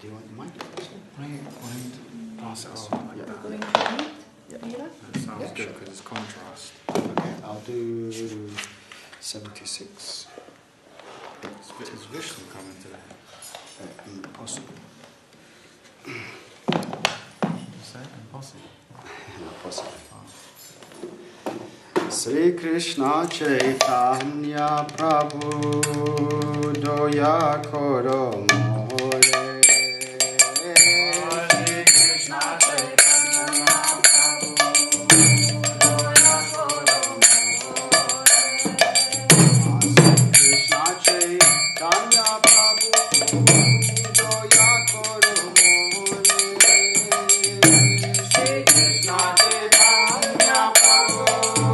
Do you want the mic? Why don't you pass it on? Yeah. We're going to meet? Yeah. That sounds Yeah, good sure. because it's contrast. Okay, I'll do 76. Is Vishnu coming today? Impossible. Is that impossible? Not possible. Sri Krishna Chaitanya Prabhu Doya Koro More. Sri Krishna Chaitanya Prabhu Doya Koro More. Sri Krishna Chaitanya Prabhu Doya Koro More. Sri Krishna Chaitanya Prabhu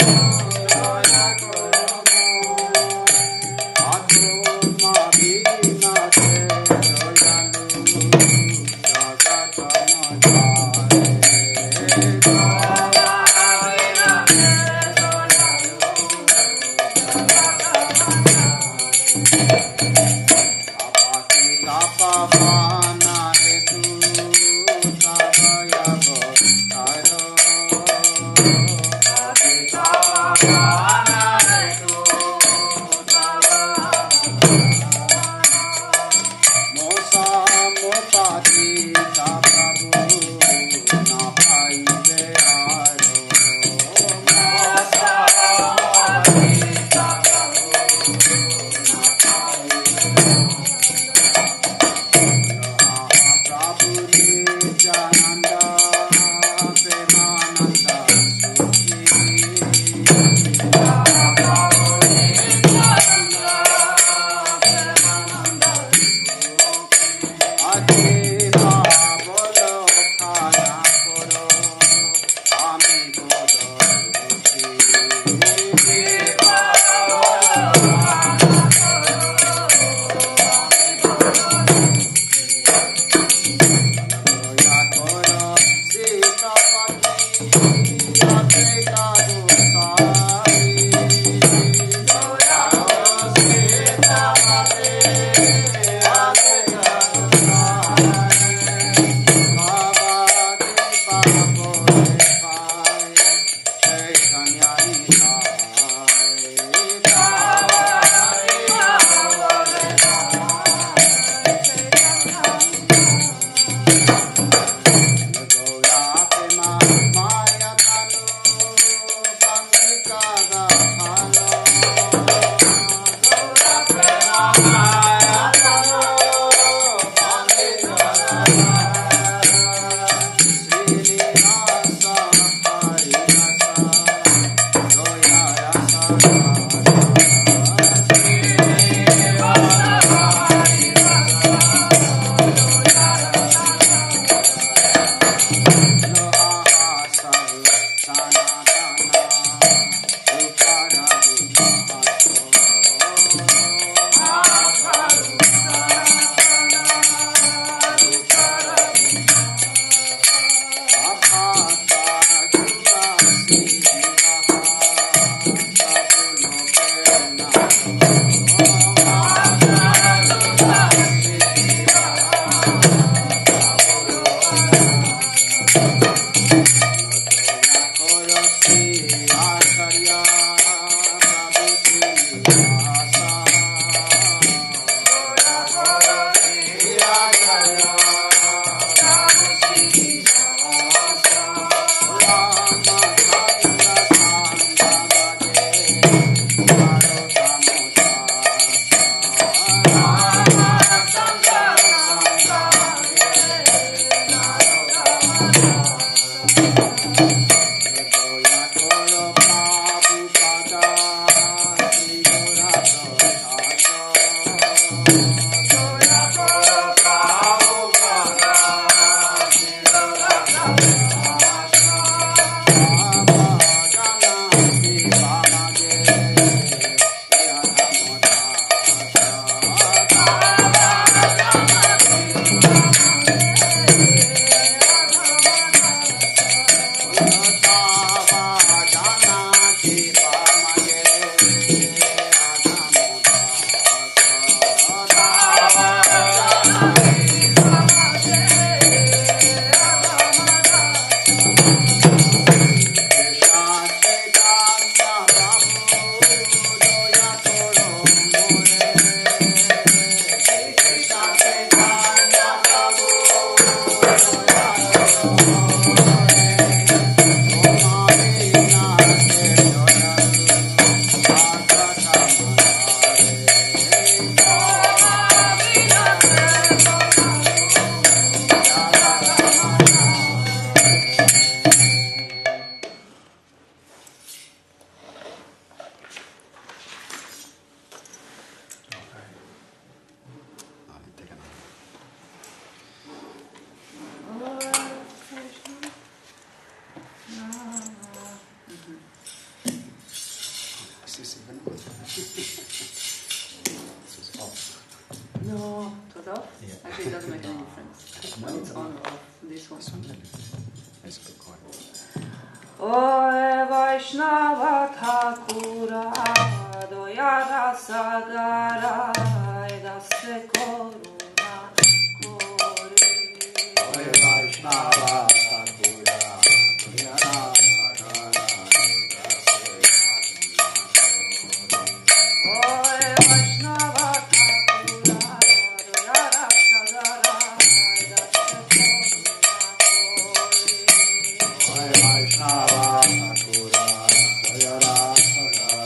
No, it was off? Yeah. Actually, it doesn't make any difference. No, it's on or off. This one. It's a bit quiet. Oe Vaishnava Thakura Doyara Sagara Edase Koruna Kore. Oe Vaishnava Thakura Doyara Sagara Oe Vaishnava Thakura Doyara Sagara Edase Koruna Kore. Oe Vaishnava Thakura Doyara Sagara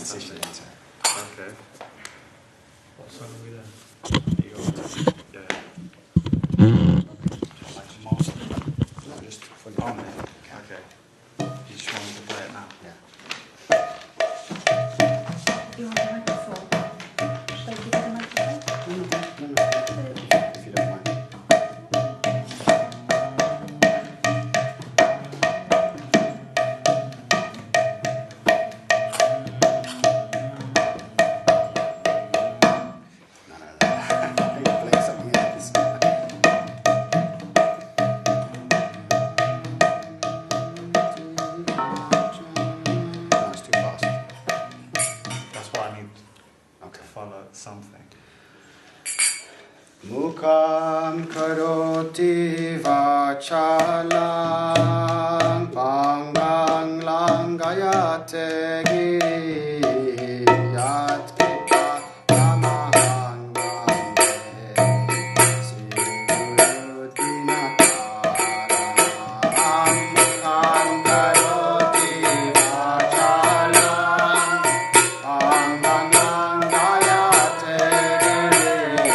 transition into. Okay. What song are we there? You go into. Yeah. Like most. Not just for the On it. Okay. You just want me to play it now? Yeah. You want the microphone? Should I give you the microphone? No. If you don't mind. That's what I need to follow something. Mukam karoti vachalang pangang langayate giyat kita namahang vande siguru dinataranam mukam karoti vachalang pangang langayate giyat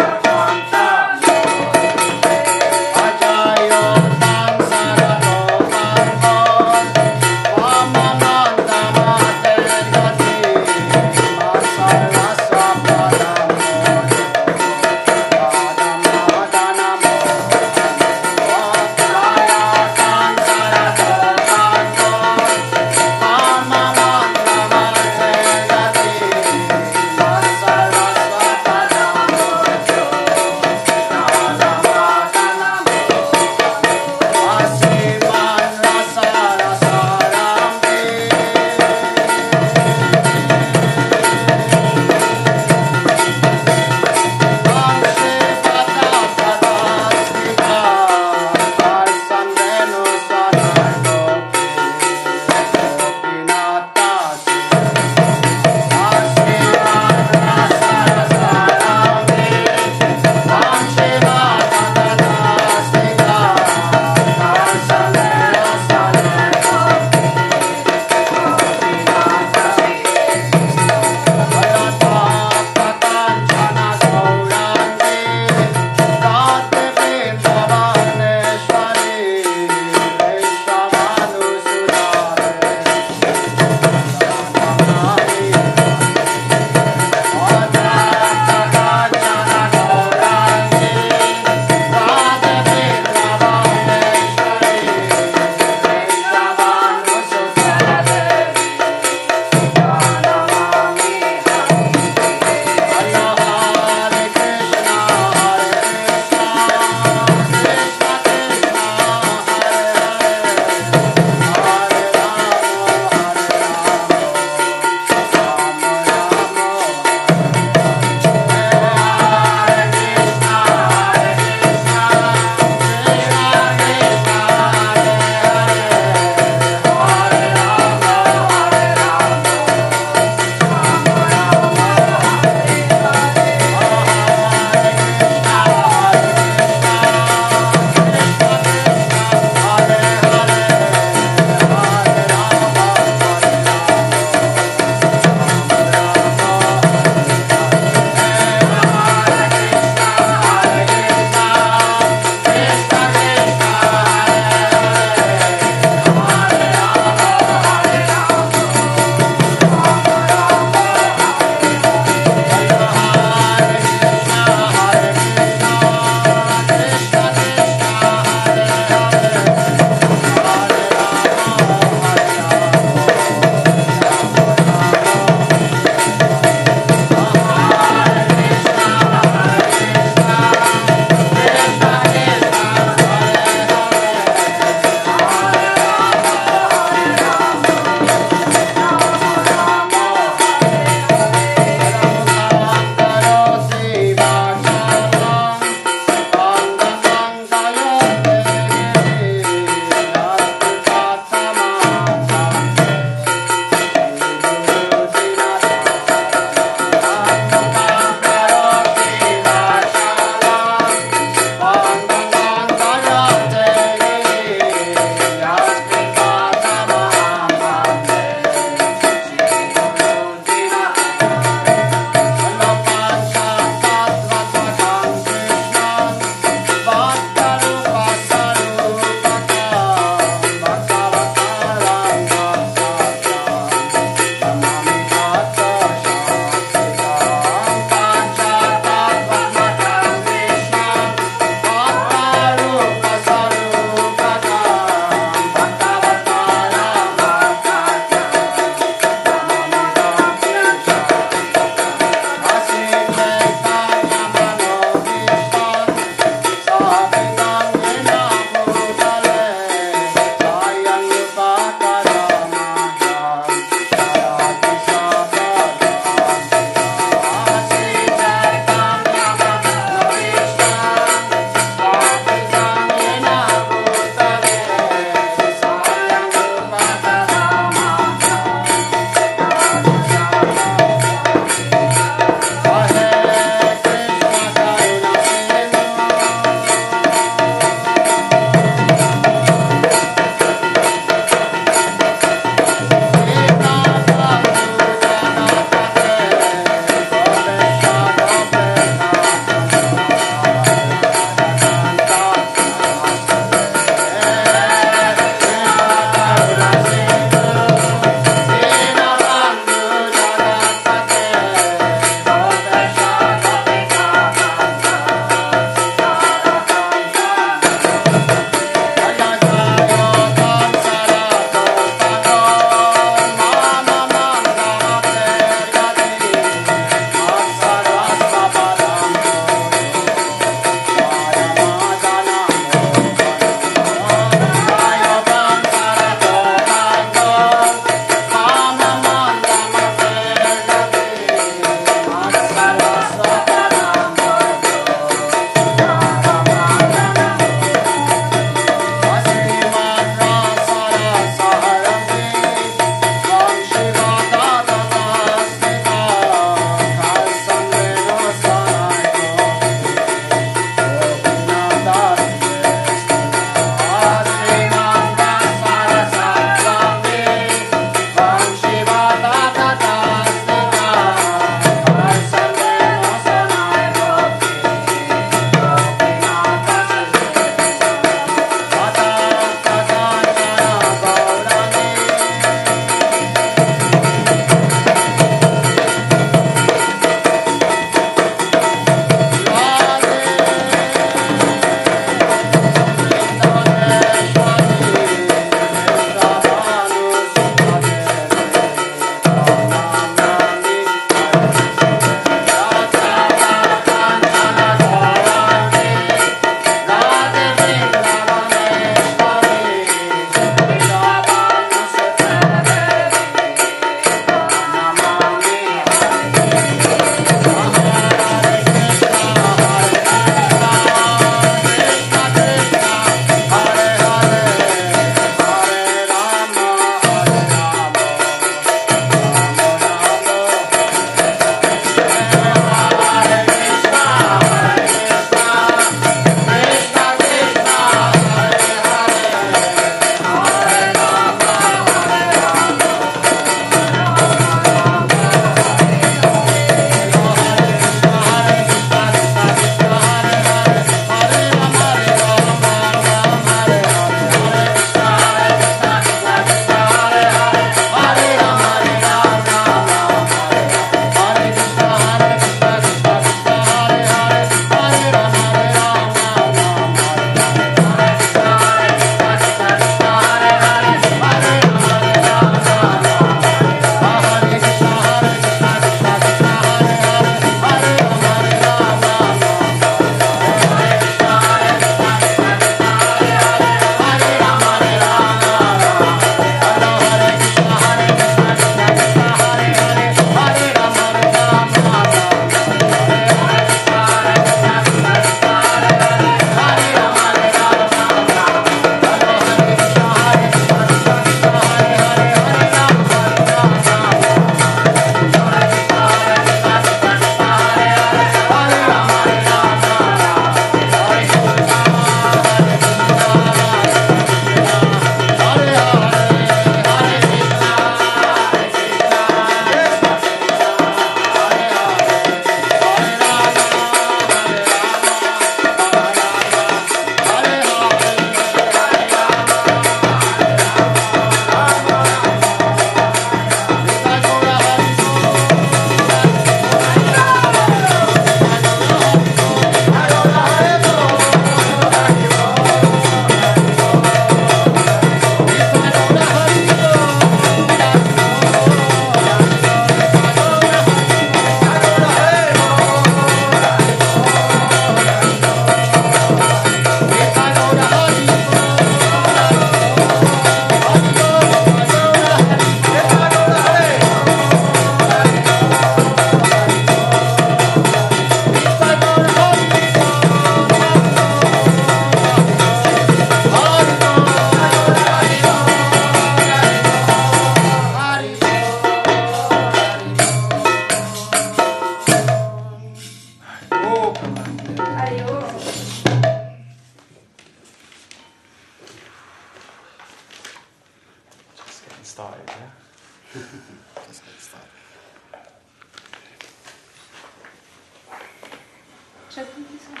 Shall we do some?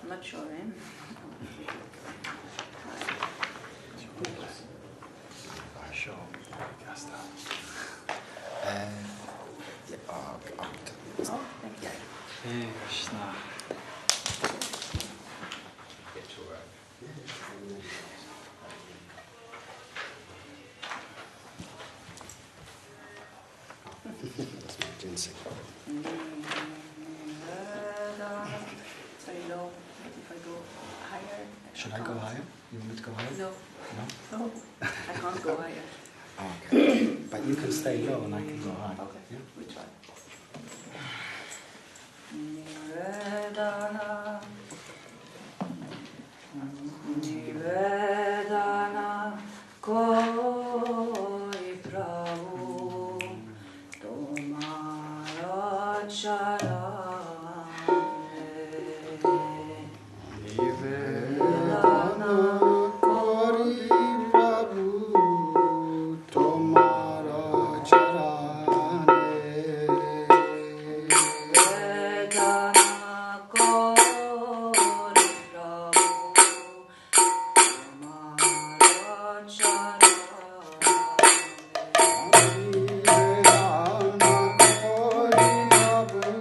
I'm not sure, eh? Sure. Gastar. Oh, thank you. Hey, Krishna. Get to work. That's my ginseng. Very low. If I go higher. Should I go higher? You want me to go higher? No. No? No. I can't go higher. Okay. But you can stay low and I can go high. Okay. Yeah? We try. Nivedana. Nivedana. Koi prabhu. Tomara charane. Nivedana kori prabhu tomara charane. Vedana kori prabhu tomara charane. Nivedana kori prabhu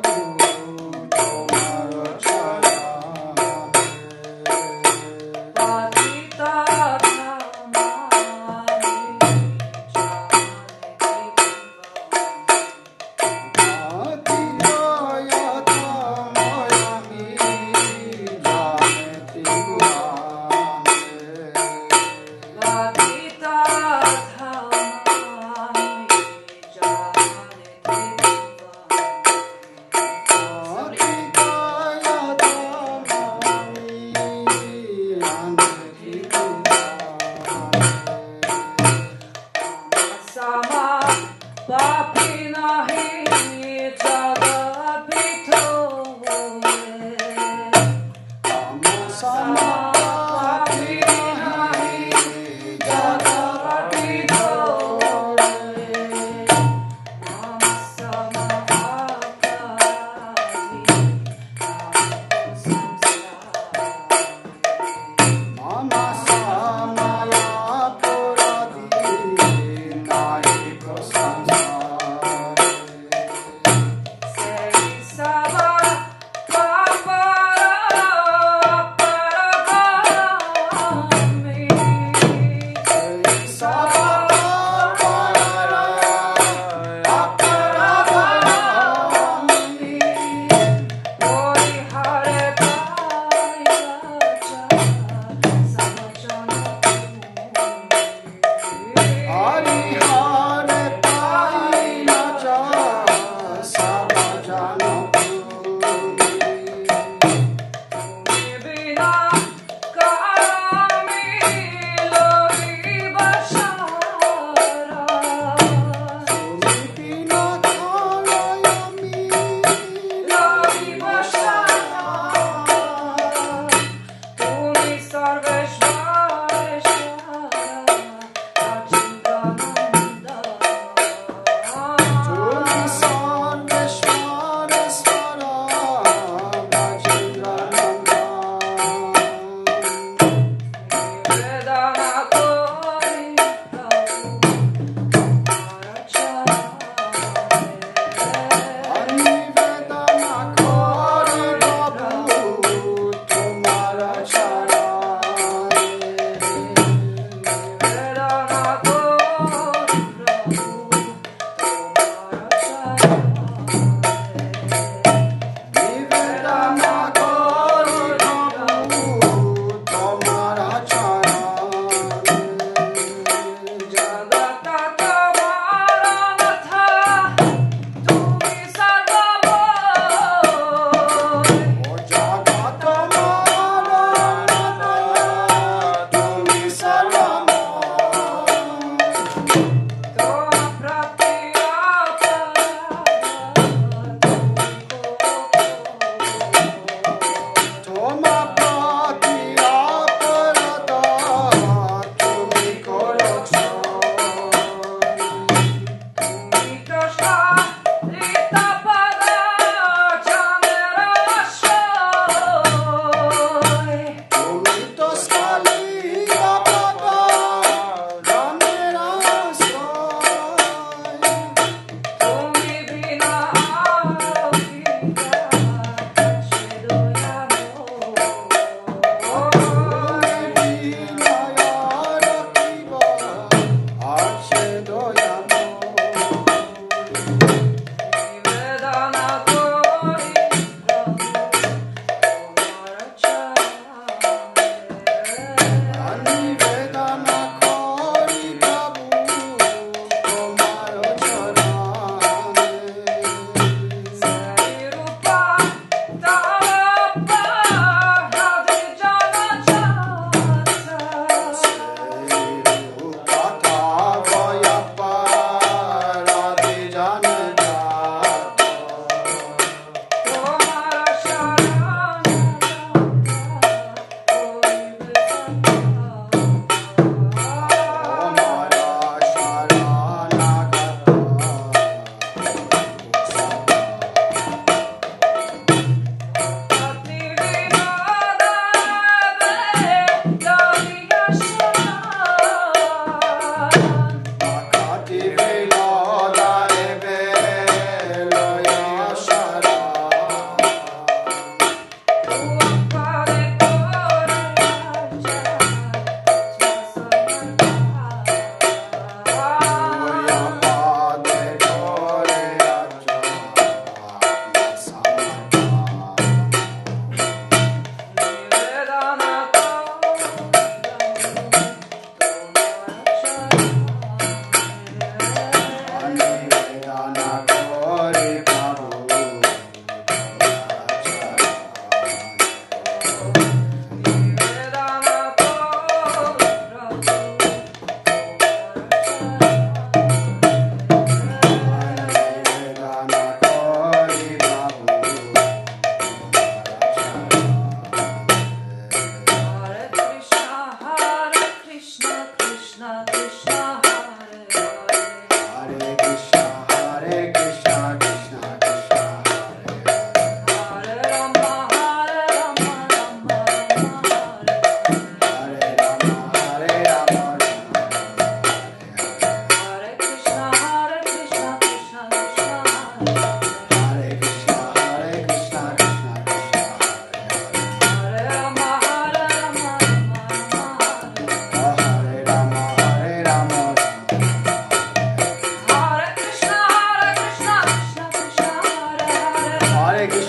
Hare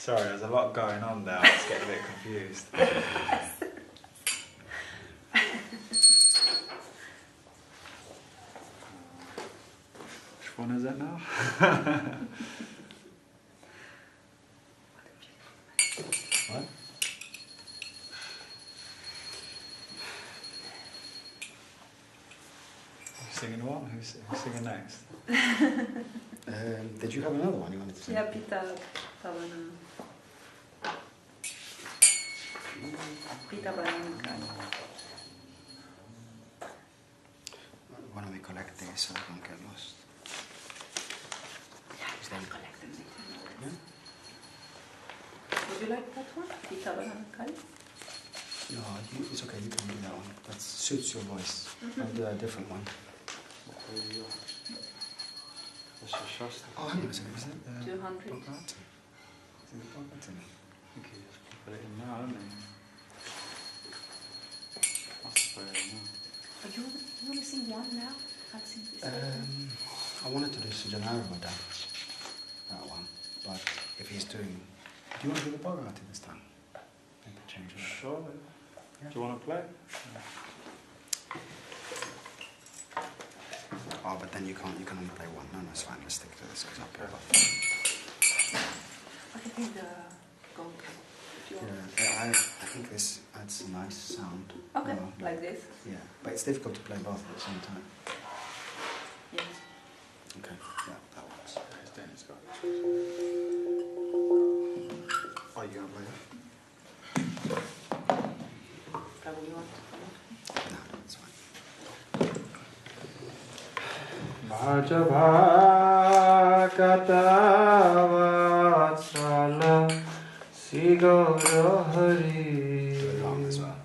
Sorry, there's a lot going on there. I was getting a bit confused. Which one is it now? What? Who's singing what? Who's singing next? Did you have another one you wanted to sing? Yeah, Pita Pavana. Pita Pavana. Why don't we collect these so we don't get lost? Yeah, I can collect them later. Yeah? Would you like that one? Pita Pavana Kali? No, it's okay, you can do that one. That suits your voice. I'll do a different one. That's your Shasta. Oh, hang on a second, is that 200. Bhakti? Is it Bhakti? I think he just put it in now, hasn't he? Must put it in now. Oh, you want to sing one now? I'll sing this one. I wanted to do Sujanara with that one, but if he's doing... Do you want to do the Bhagavati this time? Maybe change it. Sure. Yeah. Do you want to play? Oh, but then you can only play one. No, it's fine. Let's stick to this because I'll play both. I can take the gold if you want. Yeah, I think this adds a nice sound. Okay, Well, like this? Yeah, but it's difficult to play both at the same time. Yes. Okay, yeah, that works. Danny's got it. Oh, you want to play that? Prabhu, you want to come? No, it's fine. Bhajabhakatavatsala Sigaura Hari Do it long as well.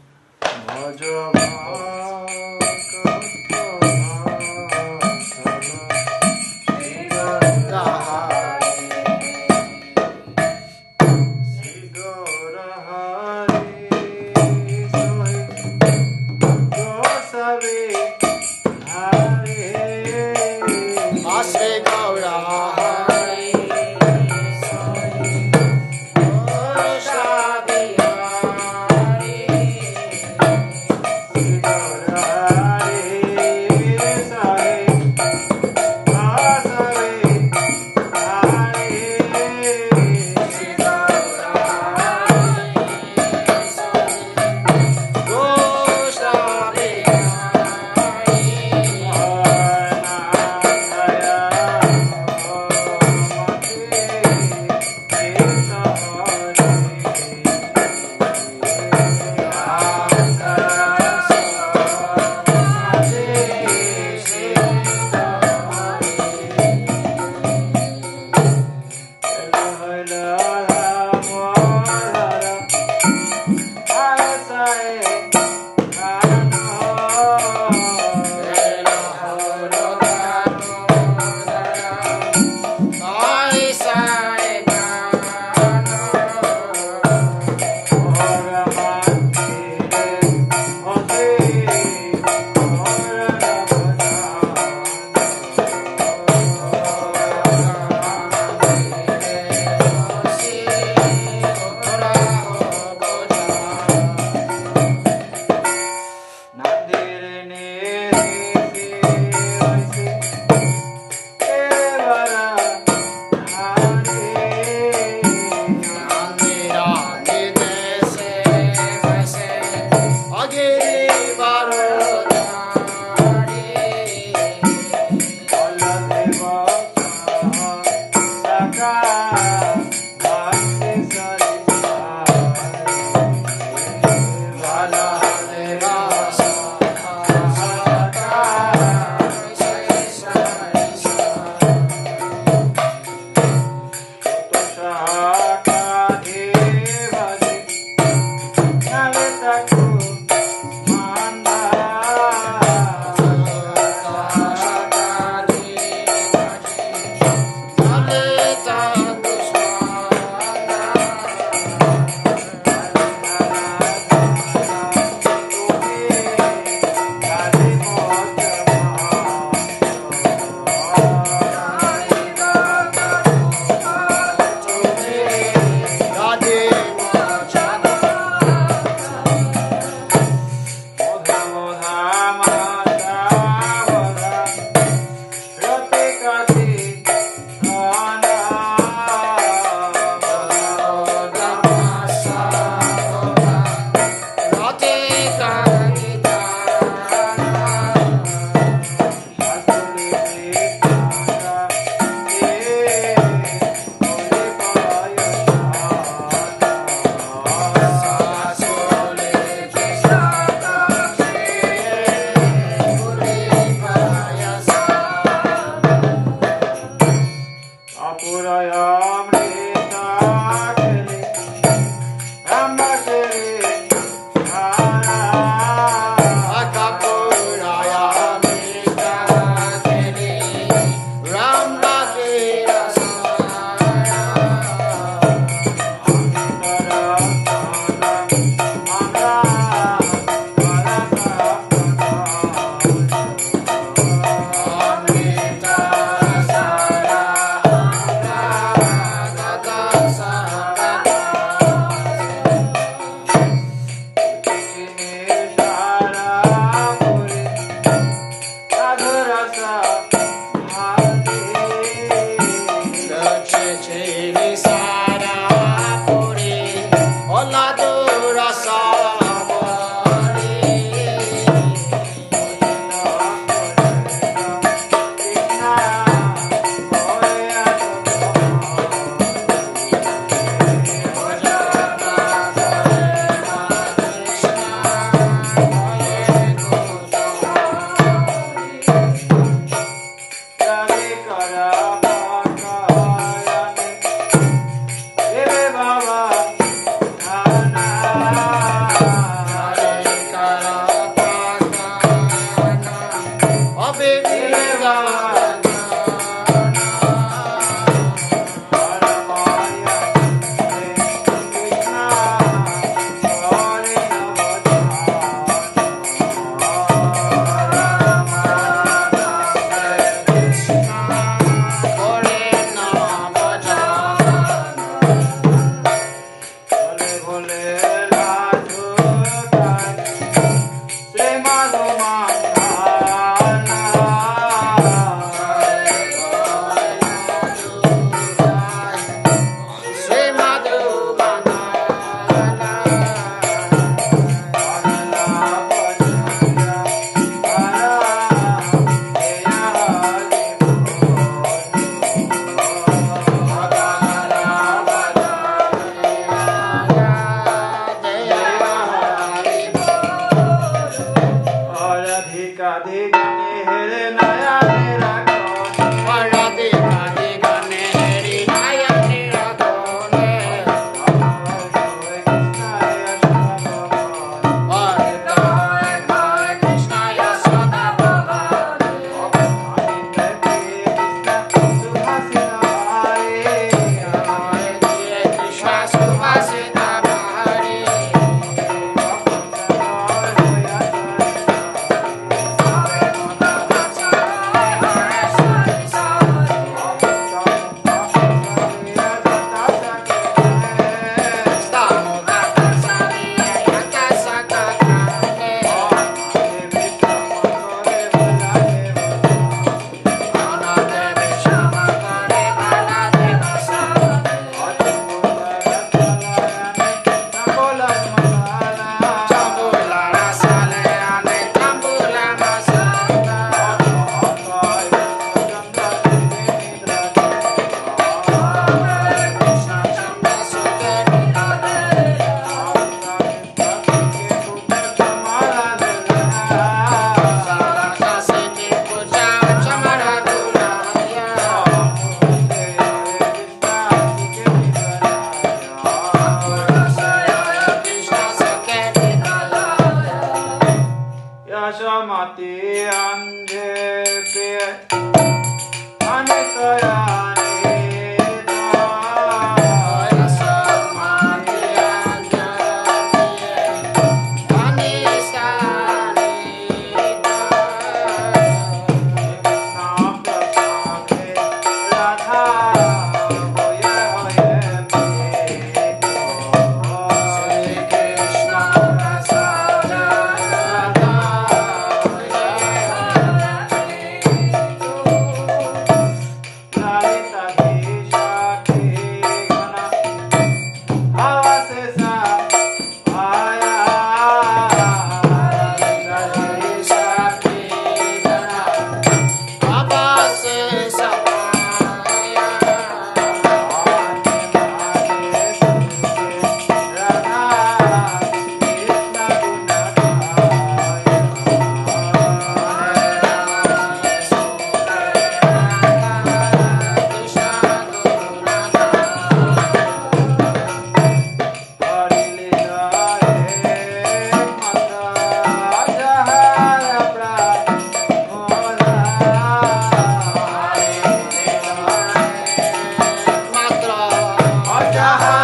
Bhaja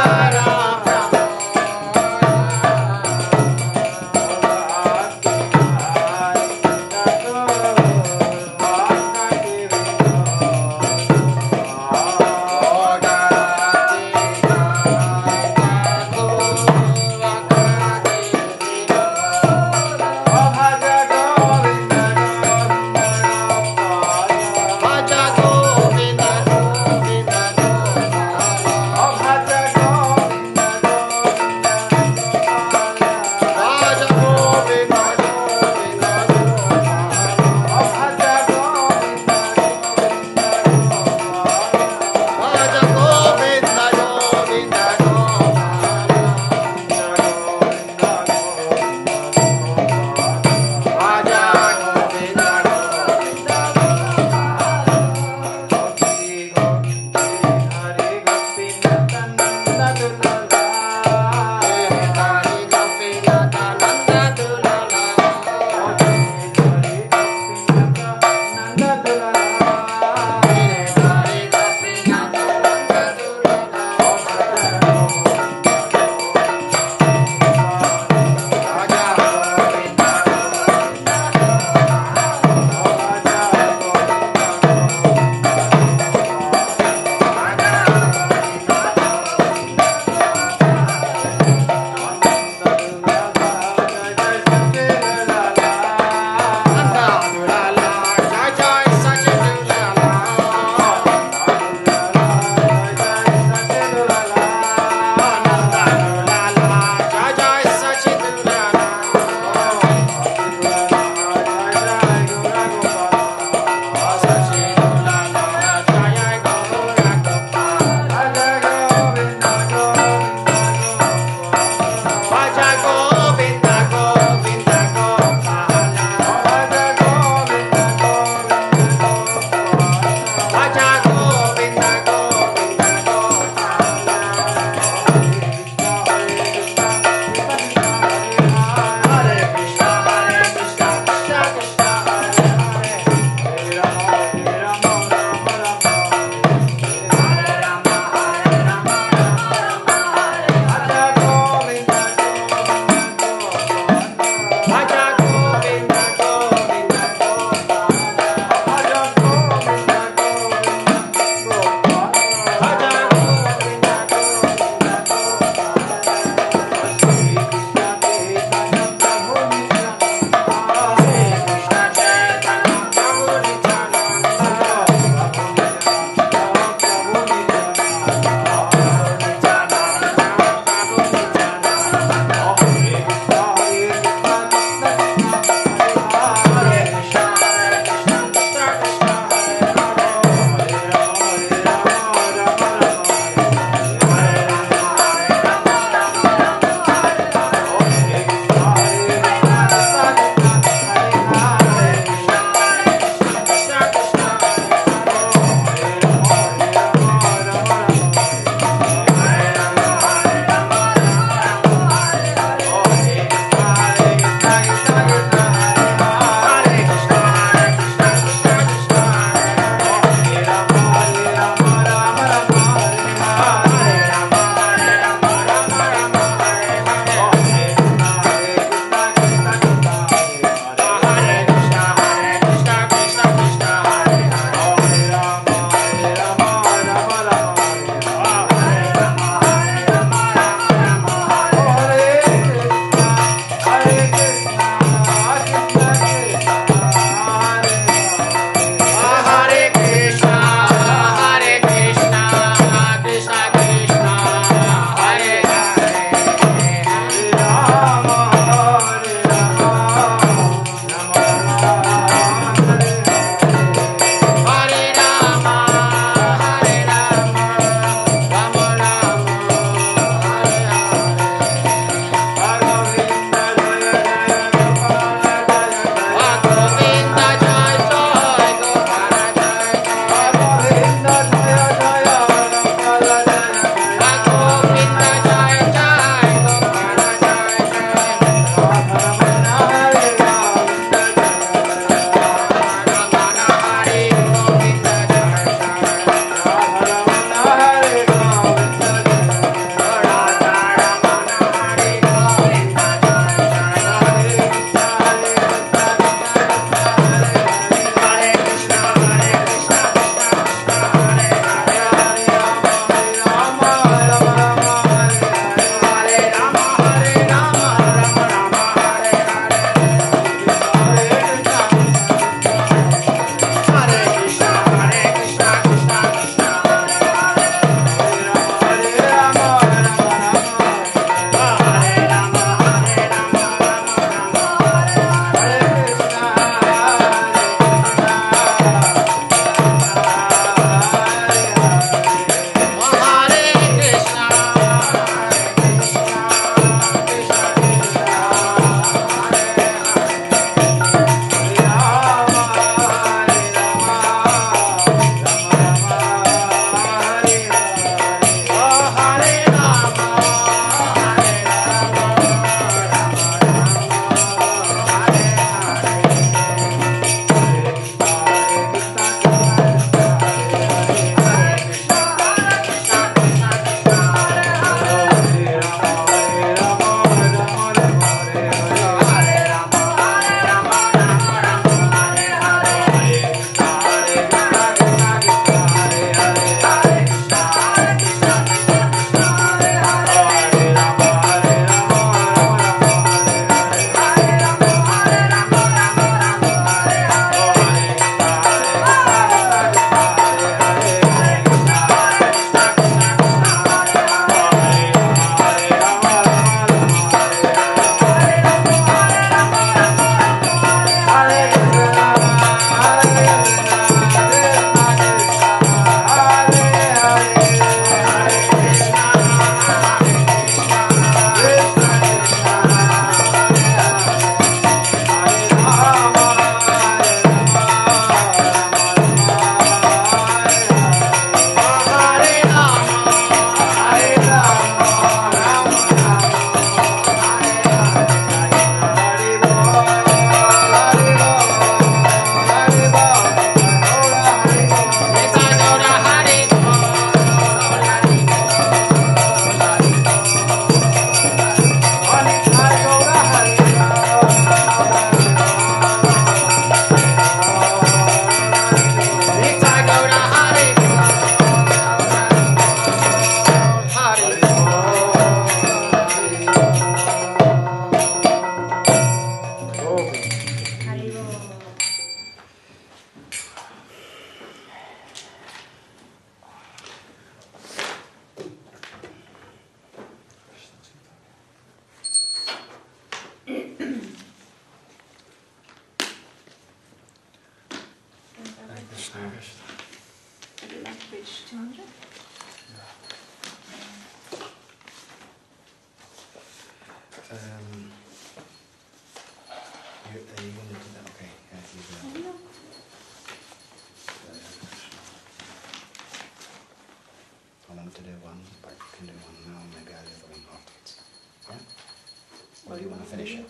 Or do you want to finish it?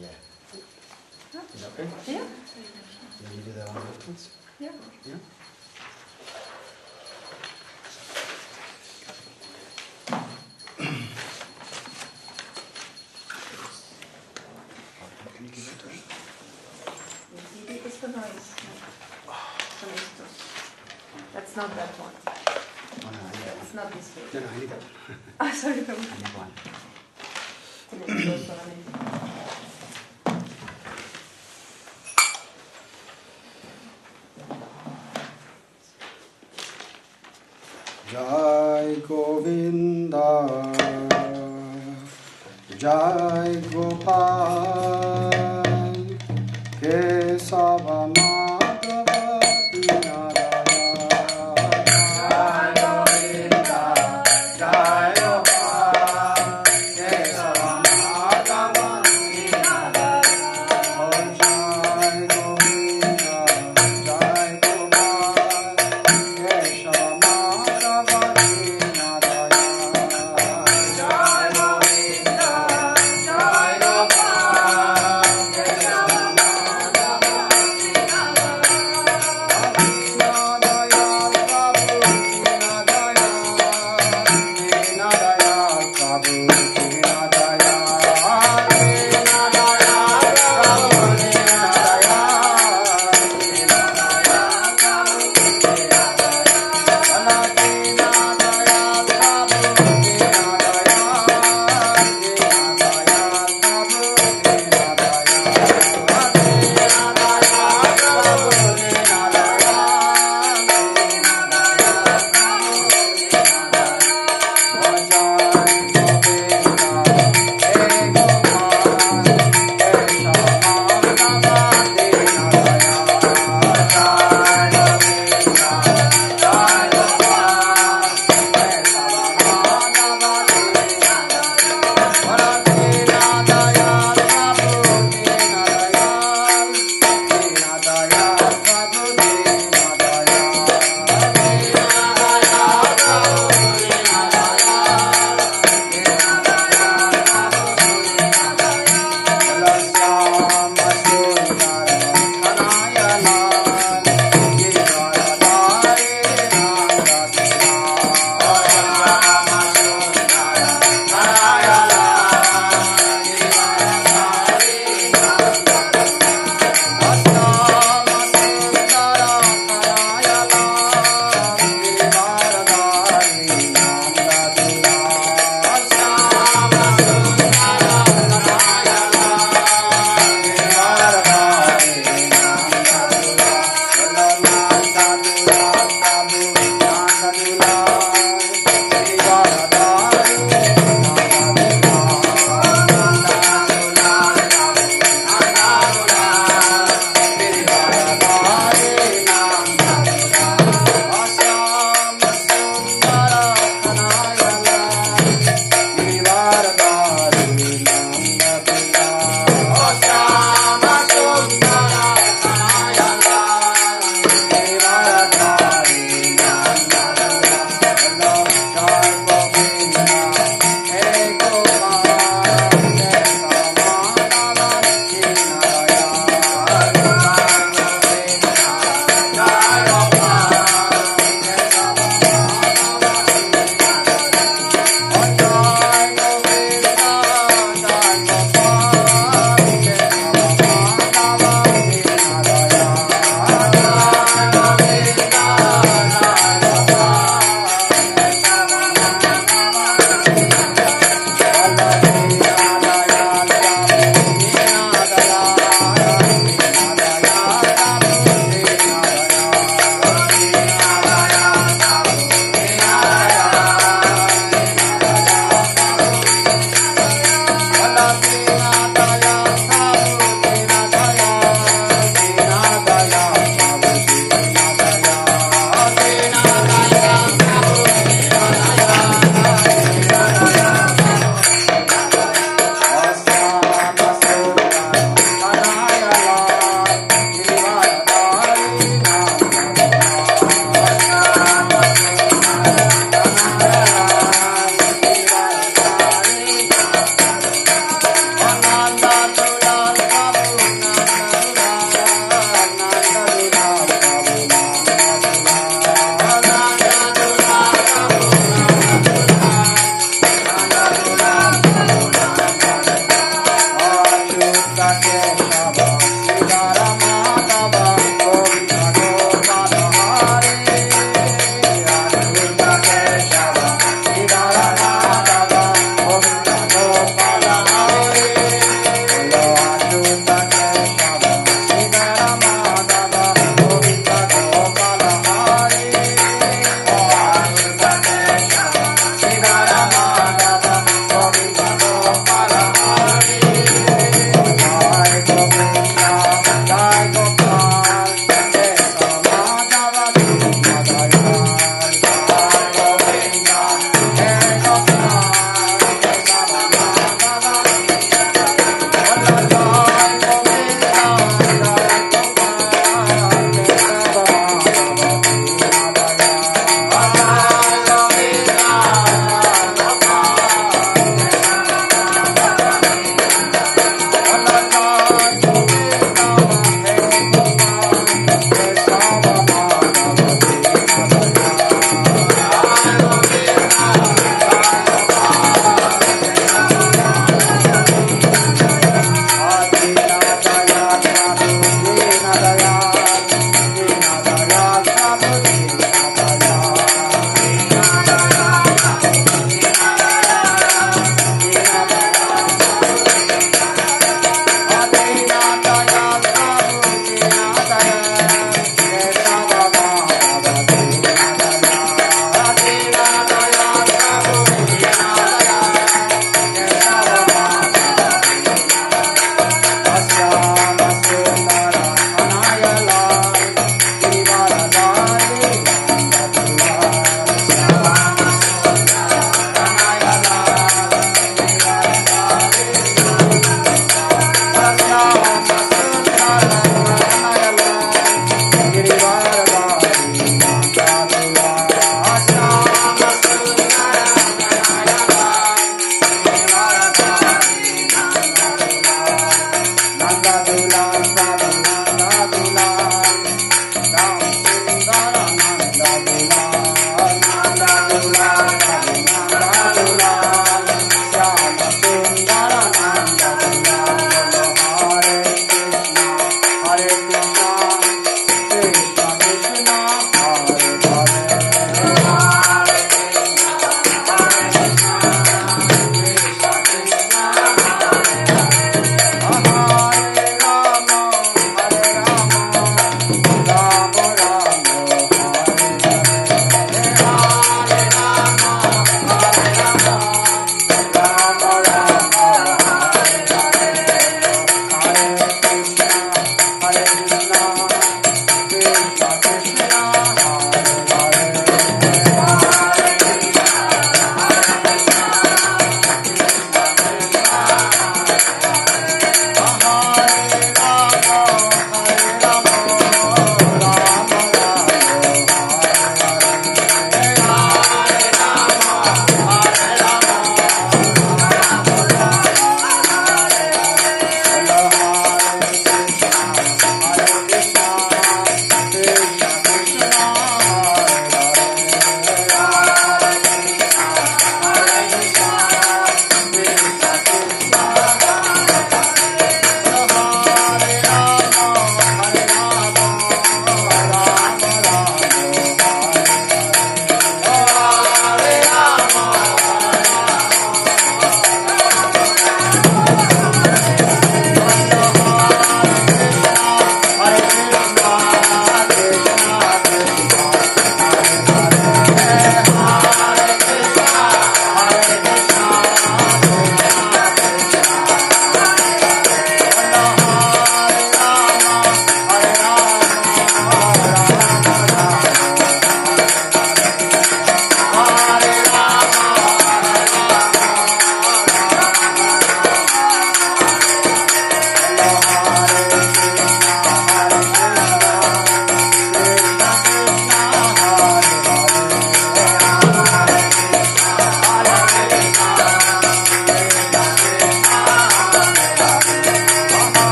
Yeah. Is that okay? Yeah. Will you do that one afterwards? Yeah. Yeah? Can you give it to me? It's the noise. That's not that one. Oh, no, I need that one. It's not this way. No, I need that one. Ah, sorry, Prabhu. I need one. Jai Govinda, Jai Gopal, Kesava Madhava Dinadaya. Jai Govinda, Jai Gopal, Kesava Madhava Dinadaya. Oh, Jai Govinda, Jai Gopal, Kesava Madhava Dinadaya. Jai Govinda, Jai Gopal.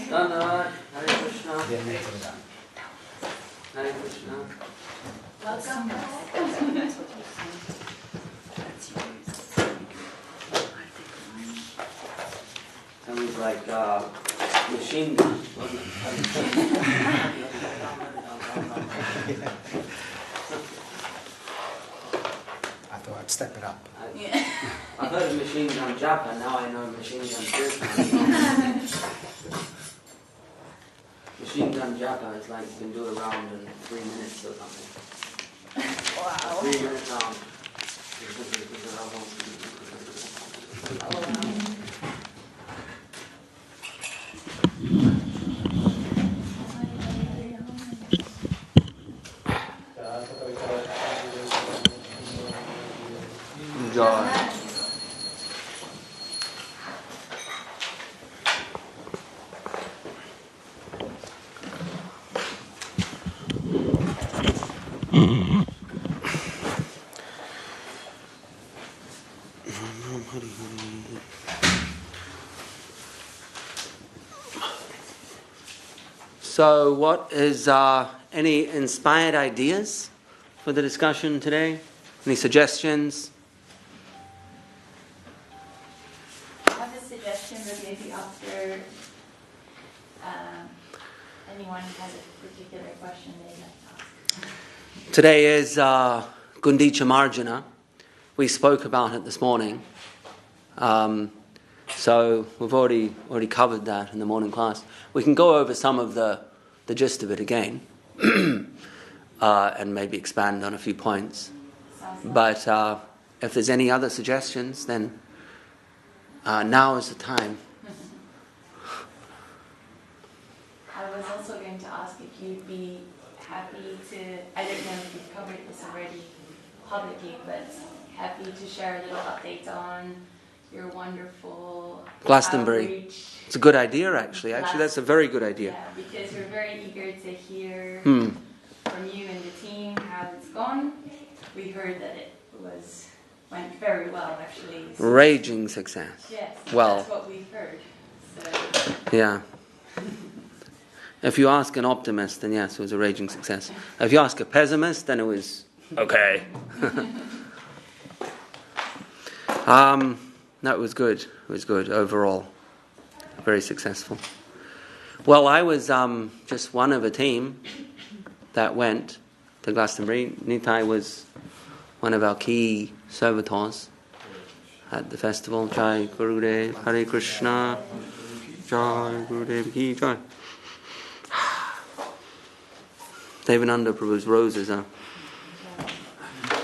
Gadadhar, Hare Krishna. Hare Krishna. Welcome back. That was like machine gun, wasn't it? I thought I'd step it up. I heard machine gun japa, now I know machine gun kirtan. Machine gun japa is like you can do a round in 3 minutes or something. Wow. 3 minute round. Enjoy. So, what is any inspired ideas for the discussion today? Any suggestions? I have a suggestion that maybe after anyone has a particular question they'd like to ask. Today is Gundicha Marjana. We spoke about it this morning. So we've already covered that in the morning class. We can go over some of the gist of it again and maybe expand on a few points. But if there's any other suggestions, then now is the time. I was also going to ask if you'd be happy to, I don't know if you've covered this already publicly, but happy to share a little update on your wonderful Glastonbury. outreach. It's a good idea, actually. Actually, that's a very good idea. Yeah, because we're very eager to hear from you and the team how it's gone. We heard that it went very well, actually. So Raging success. yes, Well. that's what we've heard. So Yeah. If you ask an optimist, then yes, it was a raging success. If you ask a pessimist, then it was okay. No, it was good. It was good overall. Very successful. Well, I was just one of a team that went to Glastonbury. Nitai was one of our key servitors at the festival. Jai Gurudev, Hare Krishna. Jai Gurudev ki Jai. Devananda Prabhu's roses are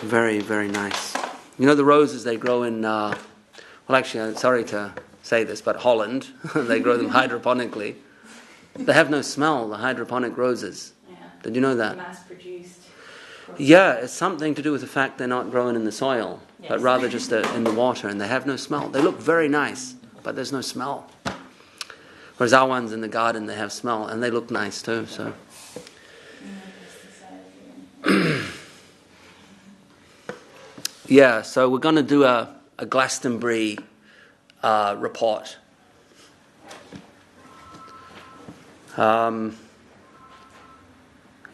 very, very nice. You know the roses, they grow in, well actually, I'm sorry to say this, but Holland, they grow them hydroponically. They have no smell, the hydroponic roses. Yeah. Did you know that? Mass-produced. Yeah, it's something to do with the fact they're not growing in the soil, but Yes. rather just in the water, and they have no smell. They look very nice, but there's no smell. Whereas our ones in the garden, they have smell, and they look nice too, so... Yeah, so we're going to do a Glastonbury report.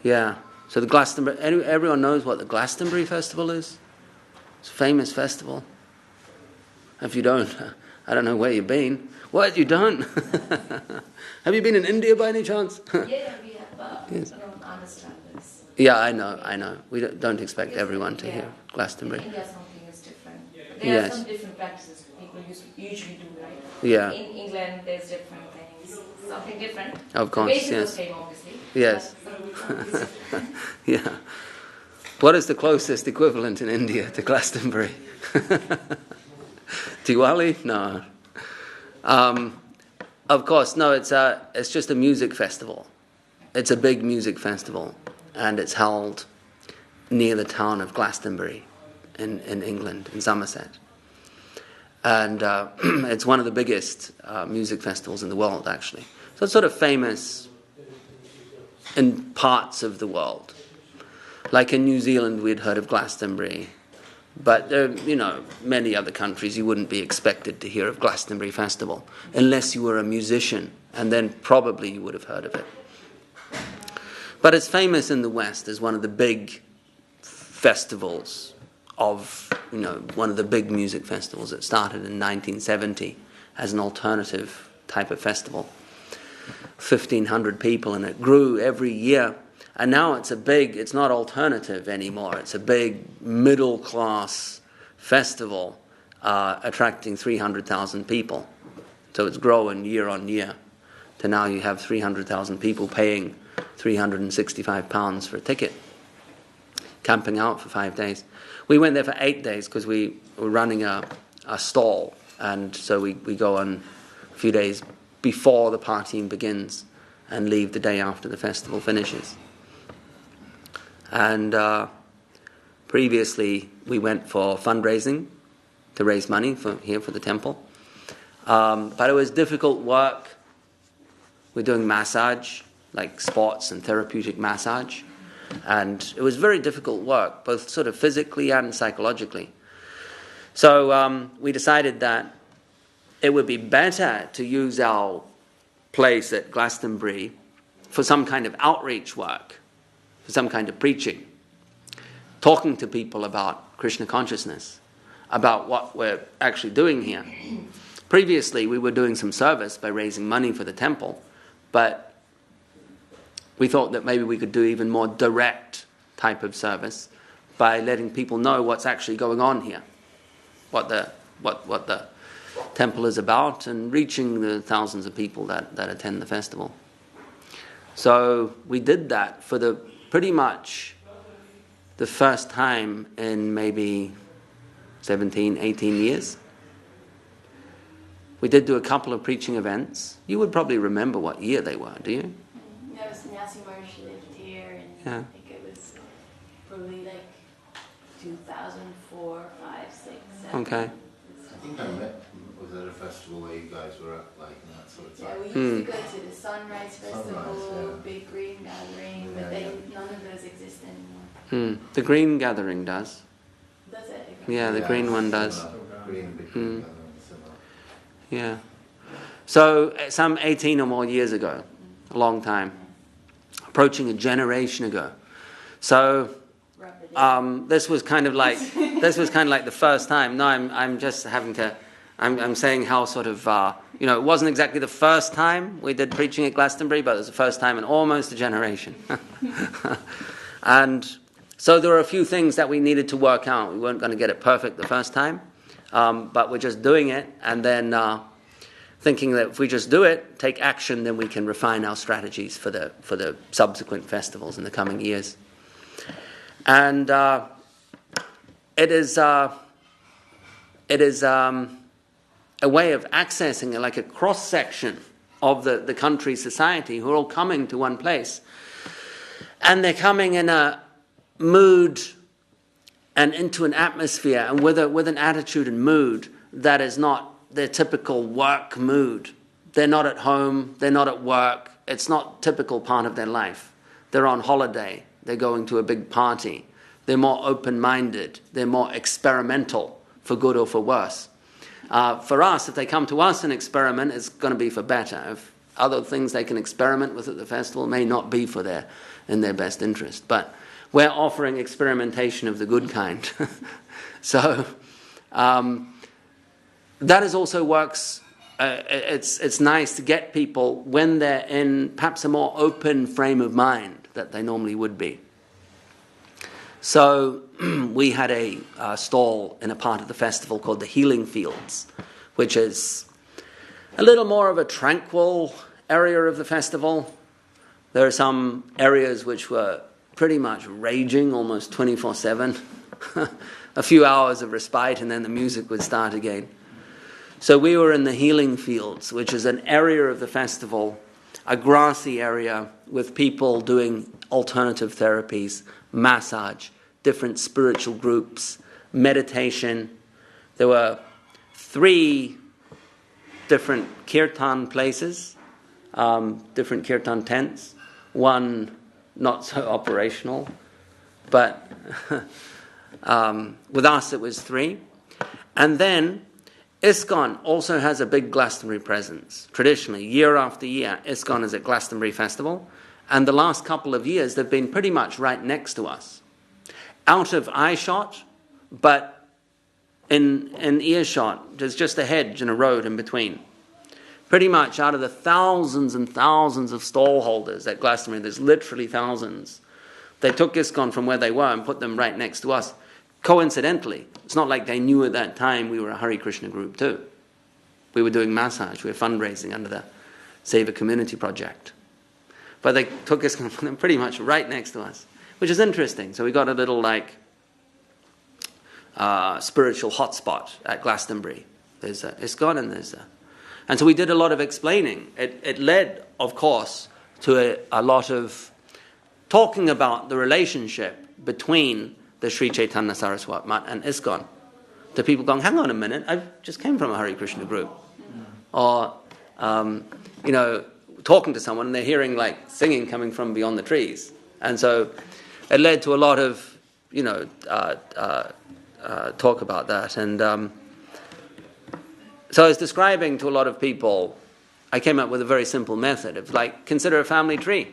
Yeah, so the Glastonbury... Everyone knows what the Glastonbury Festival is? It's a famous festival. If you don't, I don't know where you've been. What, you don't? Have you been in India by any chance? Yeah, we have, but Yes. I don't understand this. Yeah, I know. We don't expect everyone to hear Glastonbury. In India, something is different. There Yes. are some different practices people usually do, right? Yeah. In England, there's different things. Something different. Of course, The basic yes. was same, obviously. Yes. But something is different. Yeah. What is the closest equivalent in India to Glastonbury? Diwali? No. Of course, no. It's just a music festival. It's a big music festival, and it's held near the town of Glastonbury, in England, in Somerset. And it's one of the biggest music festivals in the world, actually. So it's sort of famous in parts of the world. Like in New Zealand, we'd heard of Glastonbury. But there are, many other countries you wouldn't be expected to hear of Glastonbury Festival unless you were a musician, and then probably you would have heard of it. But it's famous in the West as one of the big festivals of, one of the big music festivals. It started in 1970 as an alternative type of festival. 1,500 people, and it grew every year. And now it's not alternative anymore. It's a big middle-class festival attracting 300,000 people. So it's growing year on year to now you have 300,000 people paying £365 for a ticket, camping out for 5 days. We went there for 8 days because we were running a stall, and so we go on a few days before the partying begins and leave the day after the festival finishes. And previously we went for fundraising to raise money for the temple. But it was difficult work. We're doing massage, like sports and therapeutic massage. And it was very difficult work, both sort of physically and psychologically. So we decided that it would be better to use our place at Glastonbury for some kind of outreach work, for some kind of preaching, talking to people about Krishna consciousness, about what we're actually doing here. Previously, we were doing some service by raising money for the temple, but we thought that maybe we could do even more direct type of service by letting people know what's actually going on here, what the temple is about, and reaching the thousands of people that attend the festival. So we did that for pretty much the first time in maybe 17, 18 years. We did do a couple of preaching events. You would probably remember what year they were, do you? Yeah, it was Nancy Marsh lived here, and Yeah. I think it was probably like 2004, 5, 6, 7. Okay. I think I met, was at a festival where you guys were at, like, in that sort of Yeah, time. we used to go to the Sunrise Festival, Sunrise, yeah. Big Green Gathering, but none of those exist anymore. The Green Gathering does. Does it? Yeah, the green one does. Green, big Mm. gathering, similar. Yeah. So some 18 or more years ago, a long time, approaching a generation ago. So Rub it in. this was kind of like the first time. No, I'm just having to. I'm saying how sort of it wasn't exactly the first time we did preaching at Glastonbury, but it was the first time in almost a generation. And so there were a few things that we needed to work out. We weren't going to get it perfect the first time, but we're just doing it. And then thinking that if we just do it, take action, then we can refine our strategies for the subsequent festivals in the coming years. And it is a way of accessing like a cross-section of the country's society who are all coming to one place. And they're coming in a mood and into an atmosphere and with an attitude and mood that is not their typical work mood. They're not at home, they're not at work, it's not typical part of their life. They're on holiday, they're going to a big party, they're more open-minded, they're more experimental, for good or for worse. For us, if they come to us and experiment, it's going to be for better. If other things they can experiment with at the festival may not be in their best interest. But we're offering experimentation of the good kind. So that is also works. It's nice to get people when they're in perhaps a more open frame of mind that they normally would be. So we had a stall in a part of the festival called the Healing Fields, which is a little more of a tranquil area of the festival. There are some areas which were pretty much raging almost 24/7. A few hours of respite and then the music would start again. So we were in the Healing Fields, which is an area of the festival, a grassy area with people doing alternative therapies, massage, different spiritual groups, meditation. There were 3 different kirtan places, different kirtan tents, one not so operational, but with us it was 3. And then ISKCON also has a big Glastonbury presence. Traditionally, year after year, ISKCON is at Glastonbury Festival, and the last couple of years they've been pretty much right next to us. Out of eyeshot, but in earshot, there's just a hedge and a road in between. Pretty much out of the thousands and thousands of stall holders at Glastonbury, there's literally thousands. They took ISKCON from where they were and put them right next to us. Coincidentally, it's not like they knew at that time we were a Hare Krishna group too. We were doing massage, we were fundraising under the Save a Community project. But they took ISKCON and put them pretty much right next to us, which is interesting. So we got a little spiritual hotspot at Glastonbury. There's ISKCON and there's and so we did a lot of explaining. It led, of course, to a lot of talking about the relationship between the Sri Chaitanya Saraswat Math and ISKCON. To people going, hang on a minute, I just came from a Hare Krishna group. Or, talking to someone and they're hearing singing coming from beyond the trees. And so it led to a lot of, talk about that. And so I was describing to a lot of people, I came up with a very simple method of consider a family tree.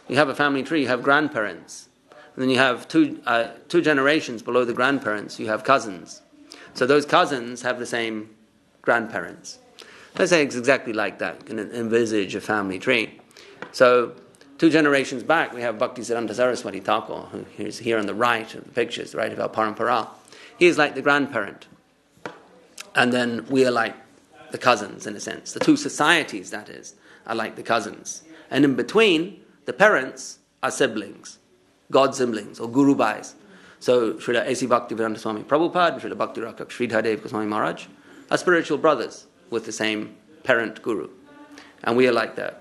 You have a family tree, you have grandparents. And then you have two generations below the grandparents, you have cousins. So those cousins have the same grandparents. Let's say it's exactly like that. You can envisage a family tree. So 2 generations back, we have Bhakti Siddhanta Saraswati Thakur, who is here on the right of the pictures, right of our parampara. He is like the grandparent. And then we are like the cousins, in a sense. The 2 societies, that is, are like the cousins. And in between, the parents are siblings, God siblings, or Guru Bhais. So Srila A.C. Bhaktivedanta Swami Prabhupada and Srila Bhakti Rakshak Sridhar Goswami Maharaj are spiritual brothers with the same parent Guru. And we are like the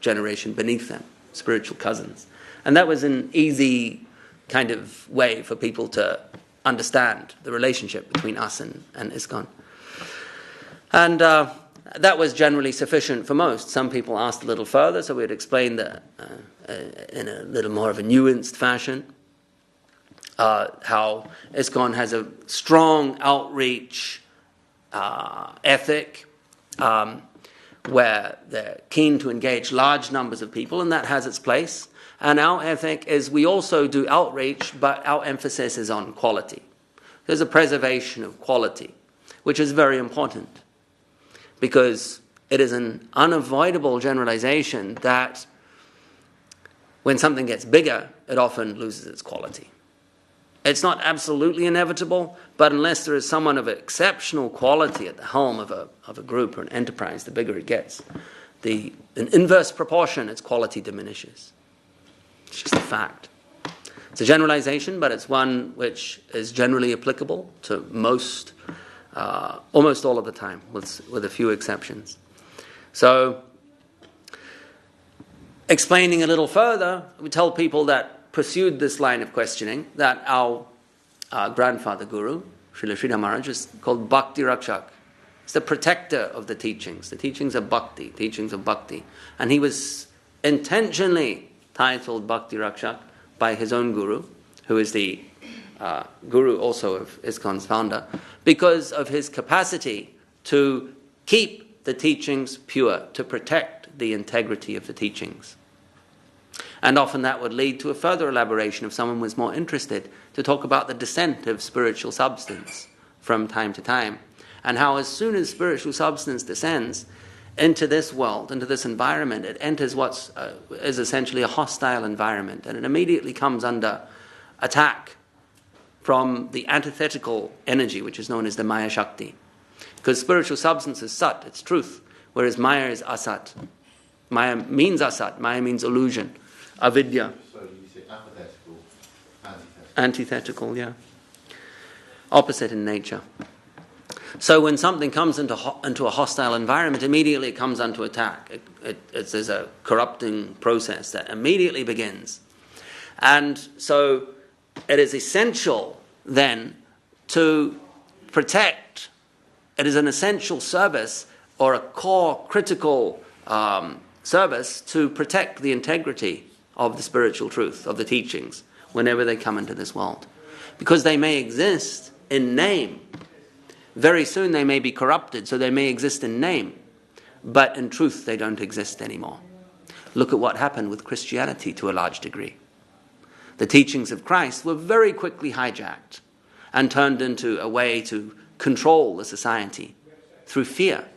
generation beneath them, spiritual cousins. And that was an easy kind of way for people to understand the relationship between us and ISKCON. And that was generally sufficient for most. Some people asked a little further, so we had explained that in a little more of a nuanced fashion, how ISKCON has a strong outreach ethic, where they're keen to engage large numbers of people, and that has its place. And our ethic is we also do outreach, but our emphasis is on quality. There's a preservation of quality, which is very important, because it is an unavoidable generalization that when something gets bigger, it often loses its quality. It's not absolutely inevitable, but unless there is someone of exceptional quality at the helm of a group or an enterprise, the bigger it gets, in inverse proportion, its quality diminishes. It's just a fact. It's a generalization, but it's one which is generally applicable to most, almost all of the time, with a few exceptions. So, explaining a little further, we tell people that pursued this line of questioning that our grandfather guru, Srila Sridhar Maharaj, is called Bhakti Rakshak. He's the protector of the teachings of Bhakti, teachings of Bhakti. And he was intentionally titled Bhakti Rakshak by his own guru, who is the guru also of ISKCON's founder, because of his capacity to keep the teachings pure, to protect the integrity of the teachings. And often that would lead to a further elaboration if someone was more interested, to talk about the descent of spiritual substance from time to time, and how as soon as spiritual substance descends into this world, into this environment, it enters what is essentially a hostile environment, and it immediately comes under attack from the antithetical energy, which is known as the Maya Shakti. Because spiritual substance is Sat, it's truth, whereas Maya is Asat. Maya means Asat, Maya means illusion. Avidya. So you say apathetical, antithetical. Antithetical, yeah. Opposite in nature. So when something comes into a hostile environment, immediately it comes under attack. There's a corrupting process that immediately begins. And so it is essential then to protect. It is an essential service or a core critical service to protect the integrity of the spiritual truth, of the teachings, whenever they come into this world. Because they may exist in name. Very soon they may be corrupted, so they may exist in name, but in truth they don't exist anymore. Look at what happened with Christianity to a large degree. The teachings of Christ were very quickly hijacked and turned into a way to control the society through fear.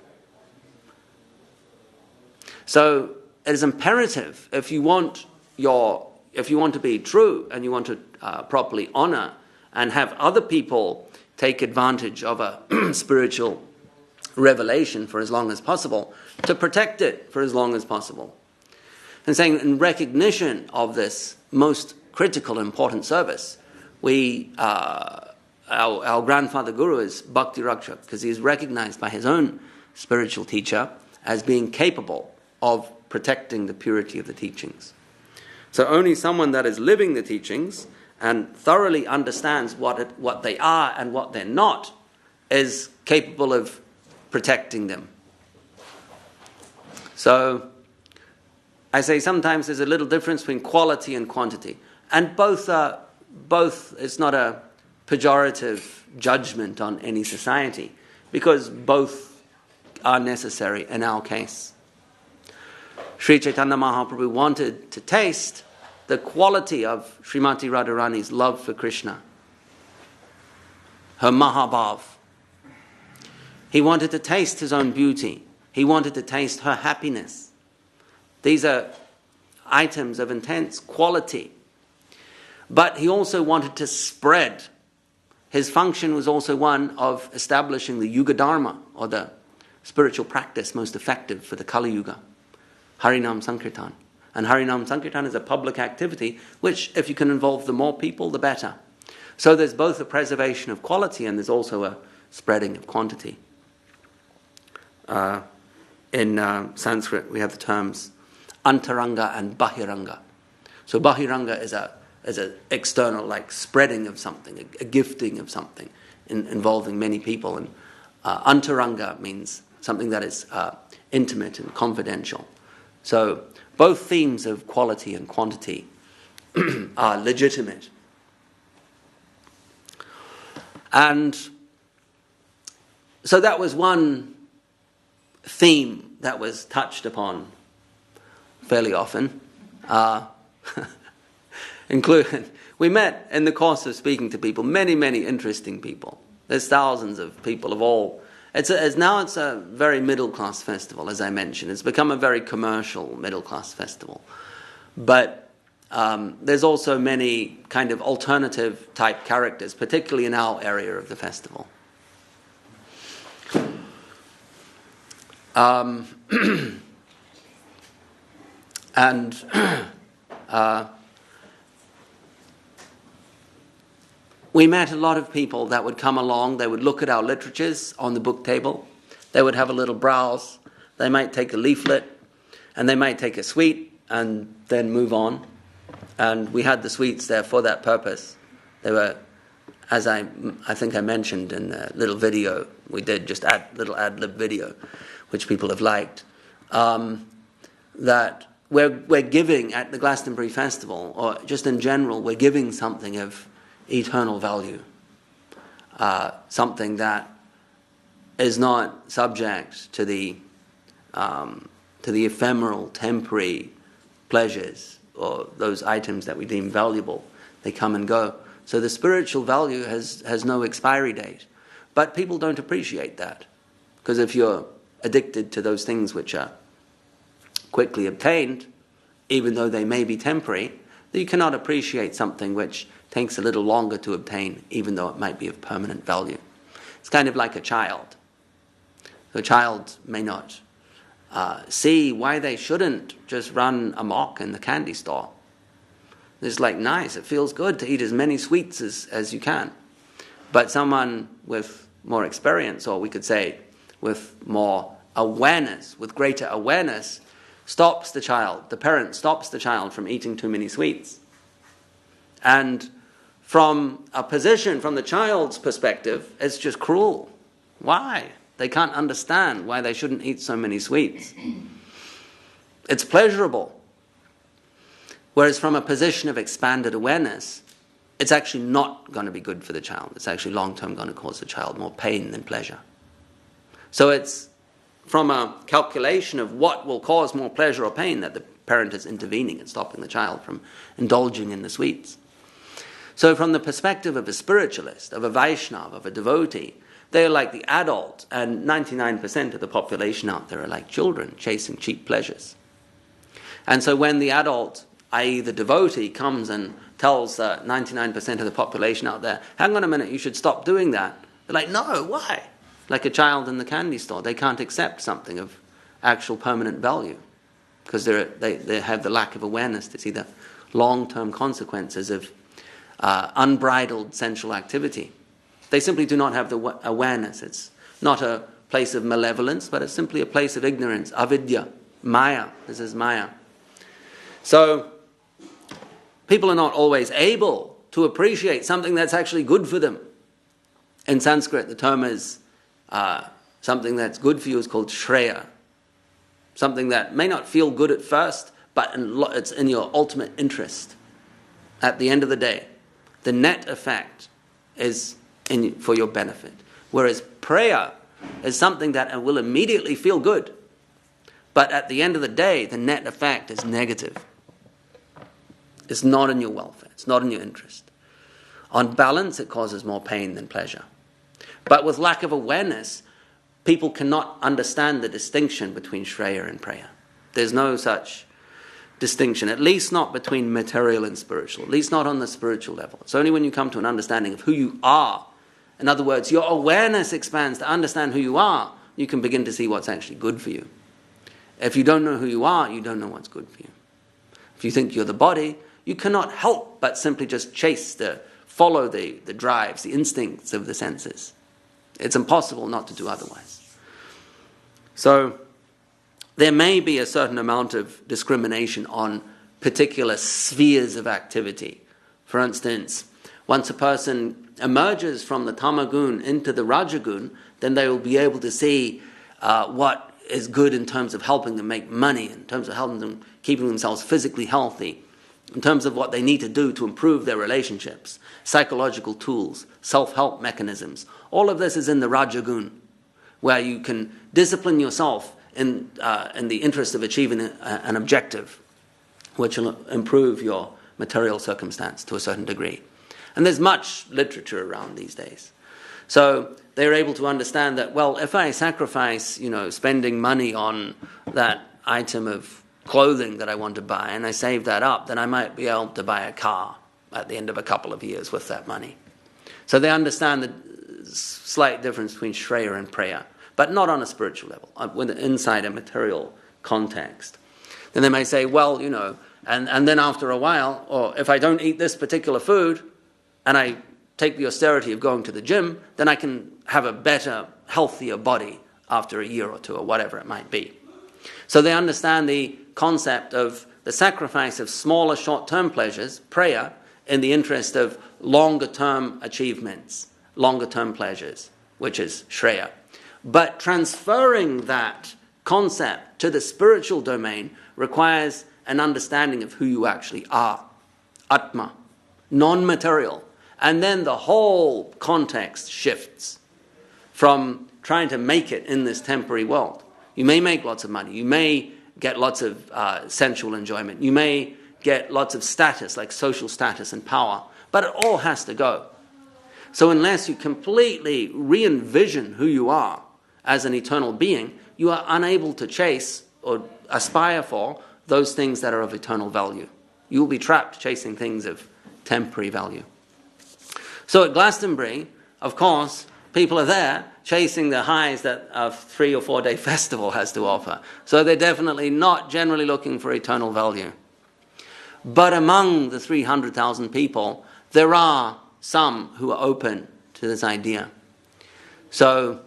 So it is imperative, if you want to be true and you want to properly honor and have other people take advantage of a spiritual revelation for as long as possible, to protect it for as long as possible. And saying in recognition of this most critical, important service, our grandfather guru is Bhakti Rakshak, because he is recognized by his own spiritual teacher as being capable of protecting the purity of the teachings. So only someone that is living the teachings and thoroughly understands what they are and what they're not is capable of protecting them. So I say sometimes there's a little difference between quality and quantity. And both, it's not a pejorative judgment on any society, because both are necessary in our case. Sri Chaitanya Mahaprabhu wanted to taste the quality of Srimati Radharani's love for Krishna, her Mahabhav. He wanted to taste his own beauty. He wanted to taste her happiness. These are items of intense quality. But he also wanted to spread. His function was also one of establishing the Yuga Dharma, or the spiritual practice most effective for the Kali Yuga, Harinam Sankirtan. And Harinam Sankirtan is a public activity which, if you can involve the more people, the better. So there's both a preservation of quality and there's also a spreading of quantity. In Sanskrit, we have the terms antaranga and bahiranga. So bahiranga is an external, like spreading of something, a gifting of something involving many people. And antaranga means something that is intimate and confidential. So both themes of quality and quantity are legitimate. And so that was one theme that was touched upon fairly often. We met in the course of speaking to people, many, many interesting people. There's thousands of people of all. Now it's a very middle-class festival, as I mentioned. It's become a very commercial middle-class festival. But there's also many kind of alternative type characters, particularly in our area of the festival. And we met a lot of people that would come along. They would look at our literatures on the book table. They would have a little browse. They might take a leaflet, and they might take a sweet and then move on. And we had the sweets there for that purpose. They were, as I think I mentioned in the little video we did, just little ad-lib video, which people have liked, that we're giving at the Glastonbury Festival, or just in general, we're giving something of eternal value, something that is not subject to the ephemeral, temporary pleasures or those items that we deem valuable. They come and go. So the spiritual value has no expiry date. But people don't appreciate that, because if you're addicted to those things which are quickly obtained, even though they may be temporary, you cannot appreciate something which takes a little longer to obtain, even though it might be of permanent value. It's kind of like a child. The child may not see why they shouldn't just run amok in the candy store. It's like, nice, it feels good to eat as many sweets as you can. But someone with more experience, or we could say with more awareness, with greater awareness, stops the child, the parent stops the child from eating too many sweets. And from a position, from the child's perspective, it's just cruel. Why? They can't understand why they shouldn't eat so many sweets. It's pleasurable. Whereas from a position of expanded awareness, it's actually not going to be good for the child. It's actually long-term going to cause the child more pain than pleasure. So it's from a calculation of what will cause more pleasure or pain that the parent is intervening and stopping the child from indulging in the sweets. So from the perspective of a spiritualist, of a Vaishnava, of a devotee, they're like the adult, and 99% of the population out there are like children chasing cheap pleasures. And so when the adult, i.e. the devotee, comes and tells 99% of the population out there, hang on a minute, you should stop doing that, they're like, no, why? Like a child in the candy store. They can't accept something of actual permanent value because they have the lack of awareness to see the long-term consequences of unbridled sensual activity. They simply do not have the awareness. It's not a place of malevolence, but it's simply a place of ignorance, avidya, maya. This is maya. So people are not always able to appreciate something that's actually good for them. In Sanskrit, the term is something that's good for you is called shreya. Something that may not feel good at first, but it's in your ultimate interest. At the end of the day, the net effect is for your benefit. Whereas prayer is something that will immediately feel good, but at the end of the day, the net effect is negative. It's not in your welfare. It's not in your interest. On balance, it causes more pain than pleasure. But with lack of awareness, people cannot understand the distinction between Shreya and Prayer. There's no such distinction, at least not between material and spiritual, at least not on the spiritual level. It's only when you come to an understanding of who you are. In other words, your awareness expands to understand who you are, you can begin to see what's actually good for you. If you don't know who you are, you don't know what's good for you. If you think you're the body, you cannot help but simply just follow the drives, the instincts of the senses. It's impossible not to do otherwise. So there may be a certain amount of discrimination on particular spheres of activity. For instance, once a person emerges from the tamagun into the rajagun, then they will be able to see what is good in terms of helping them make money, in terms of helping them keeping themselves physically healthy, in terms of what they need to do to improve their relationships, psychological tools, self-help mechanisms. All of this is in the rajagun, where you can discipline yourself in the interest of achieving an objective, which will improve your material circumstance to a certain degree. And there's much literature around these days. So they're able to understand that, well, if I sacrifice, spending money on that item of clothing that I want to buy and I save that up, then I might be able to buy a car at the end of a couple of years with that money. So they understand the slight difference between Shreya and Preya, but not on a spiritual level, inside a material context. Then they may say, well, and then after a while, or if I don't eat this particular food and I take the austerity of going to the gym, then I can have a better, healthier body after a year or two or whatever it might be. So they understand the concept of the sacrifice of smaller short-term pleasures, Preya, in the interest of longer-term achievements, longer-term pleasures, which is Shreya. But transferring that concept to the spiritual domain requires an understanding of who you actually are, Atma, non-material. And then the whole context shifts from trying to make it in this temporary world. You may make lots of money. You may get lots of sensual enjoyment. You may get lots of status, like social status and power. But it all has to go. So unless you completely re-envision who you are as an eternal being, you are unable to chase or aspire for those things that are of eternal value. You will be trapped chasing things of temporary value. So at Glastonbury, of course, people are there chasing the highs that a 3 or 4 day festival has to offer. So they're definitely not generally looking for eternal value. But among the 300,000 people, there are some who are open to this idea. So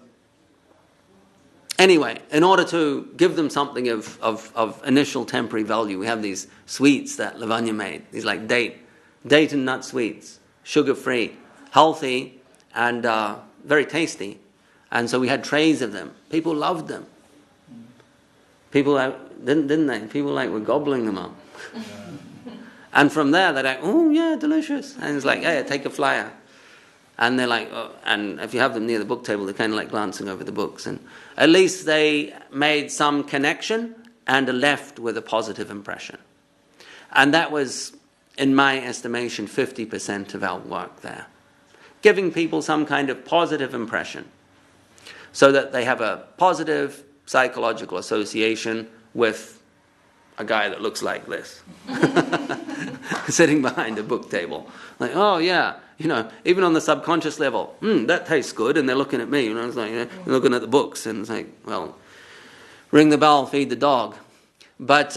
anyway, in order to give them something of initial temporary value, we have these sweets that Lavanya made, these like date and nut sweets, sugar-free, healthy, and very tasty. And so we had trays of them. People loved them. People didn't they? People were gobbling them up. And from there, they're like, oh, yeah, delicious. And it's like, hey, take a flyer. And they're like, oh, and if you have them near the book table, they're kind of like glancing over the books. And at least they made some connection and are left with a positive impression. And that was, in my estimation, 50% of our work there. Giving people some kind of positive impression so that they have a positive psychological association with a guy that looks like this. Sitting behind a book table. Like, oh yeah, even on the subconscious level, that tastes good, and they're looking at me, it's like, looking at the books, and it's like, well, ring the bell, feed the dog. But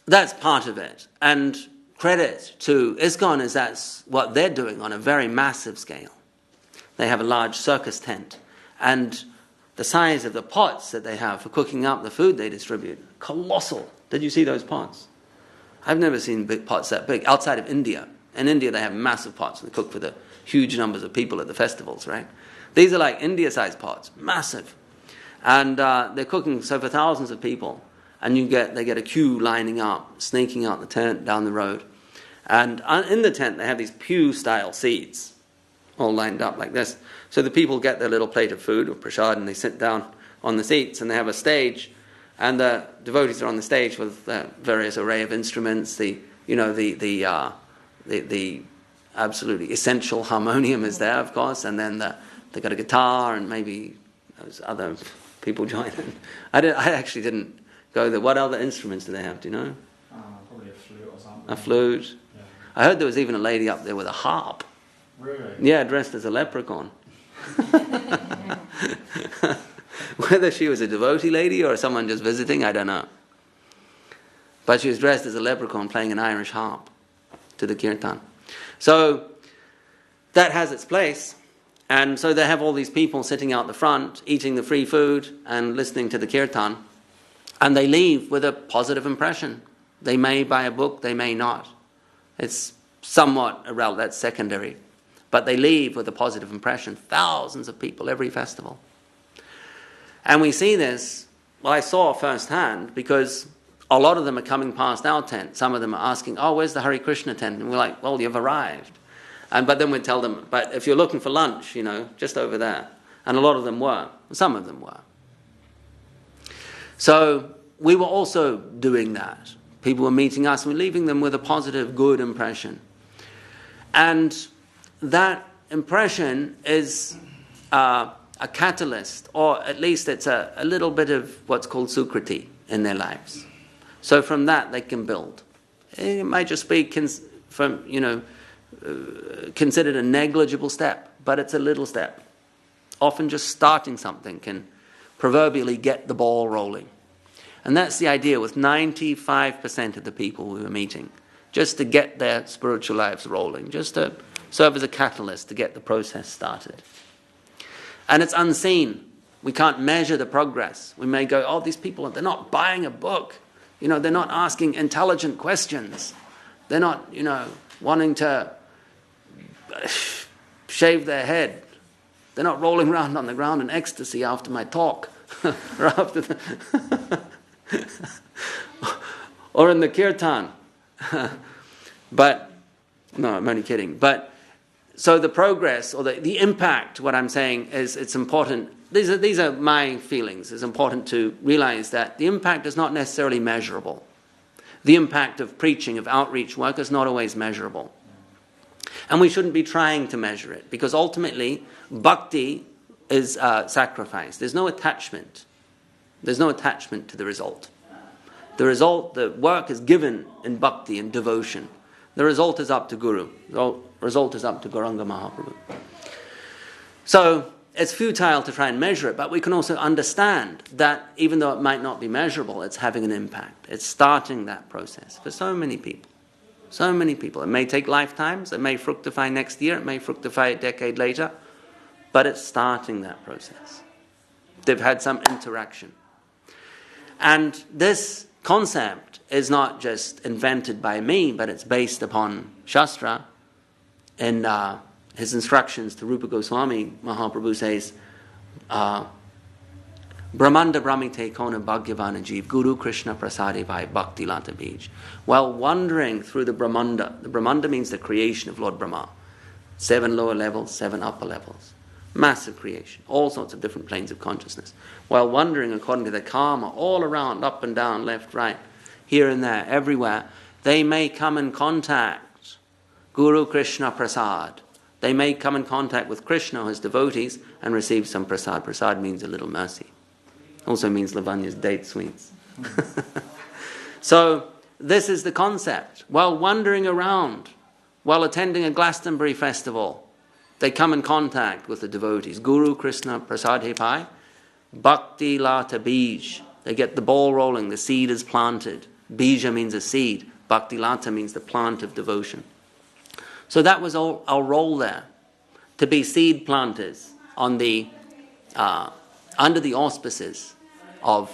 that's part of it. And credit to ISKCON is that's what they're doing on a very massive scale. They have a large circus tent, and the size of the pots that they have for cooking up the food they distribute, colossal. Did you see those pots? I've never seen big pots that big, outside of India. In India, they have massive pots. They cook for the huge numbers of people at the festivals, right? These are like India-sized pots, massive. And they're cooking so for thousands of people. And they get a queue lining up, sneaking out the tent down the road. And in the tent, they have these pew-style seats, all lined up like this. So the people get their little plate of food or prasad, and they sit down on the seats, and they have a stage. And the devotees are on the stage with various array of instruments. The absolutely essential harmonium is there, of course, and then they got a guitar, and maybe those other people join in. I actually didn't go there. What other instruments do they have? Do you know? Probably a flute or something. A flute. Yeah. I heard there was even a lady up there with a harp. Really? Yeah, dressed as a leprechaun. Whether she was a devotee lady or someone just visiting, I don't know. But she was dressed as a leprechaun playing an Irish harp to the kirtan. So that has its place. And so they have all these people sitting out the front, eating the free food and listening to the kirtan. And they leave with a positive impression. They may buy a book, they may not. It's somewhat irrelevant, that's secondary. But they leave with a positive impression. Thousands of people every festival. And we see this, well, I saw firsthand, because a lot of them are coming past our tent. Some of them are asking, oh, where's the Hare Krishna tent? And we're like, well, you've arrived. But then we'd tell them, but if you're looking for lunch, just over there. And a lot of them were. Some of them were. So we were also doing that. People were meeting us and we're leaving them with a positive, good impression. And that impression is a catalyst, or at least it's a little bit of what's called sukriti in their lives. So from that they can build. It might just be considered a negligible step, but it's a little step. Often just starting something can proverbially get the ball rolling. And that's the idea with 95% of the people we were meeting, just to get their spiritual lives rolling, just to serve as a catalyst to get the process started. And it's unseen. We can't measure the progress. We may go, oh, these people, they're not buying a book. They're not asking intelligent questions. They're not, wanting to shave their head. They're not rolling around on the ground in ecstasy after my talk. Or after or in the kirtan. But, no, I'm only kidding. But, so the progress or the impact, what I'm saying is it's important. These are my feelings. It's important to realize that the impact is not necessarily measurable. The impact of preaching, of outreach work is not always measurable. And we shouldn't be trying to measure it, because ultimately, bhakti is sacrifice. There's no attachment. There's no attachment to the result. The work is given in bhakti and devotion. The result is up to Guru. The result is up to Gauranga Mahaprabhu. So, it's futile to try and measure it, but we can also understand that even though it might not be measurable, it's having an impact. It's starting that process for so many people. So many people. It may take lifetimes, it may fructify next year, it may fructify a decade later, but it's starting that process. They've had some interaction. And this concept is not just invented by me, but it's based upon Shastra. In his instructions to Rupa Goswami, Mahaprabhu says, Brahmanda Brahmite Kona Bhagavana Jeev Guru Krishna Prasade Vai Bhakti Lata Bij. While wandering through the Brahmanda means the creation of Lord Brahma. 7 lower levels, 7 upper levels. Massive creation, all sorts of different planes of consciousness. While wandering according to the karma, all around, up and down, left, right, here and there, everywhere, they may come in contact, Guru Krishna Prasad. They may come in contact with Krishna or his devotees and receive some prasad. Prasad means a little mercy. Also means Lavanya's date sweets. So, this is the concept. While wandering around, while attending a Glastonbury festival, they come in contact with the devotees. Guru Krishna Prasad Hepai, Bhakti Lata Bij. They get the ball rolling, the seed is planted. Bija means a seed. Bhakti Lata means the plant of devotion. So that was all our role there, to be seed planters on the under the auspices of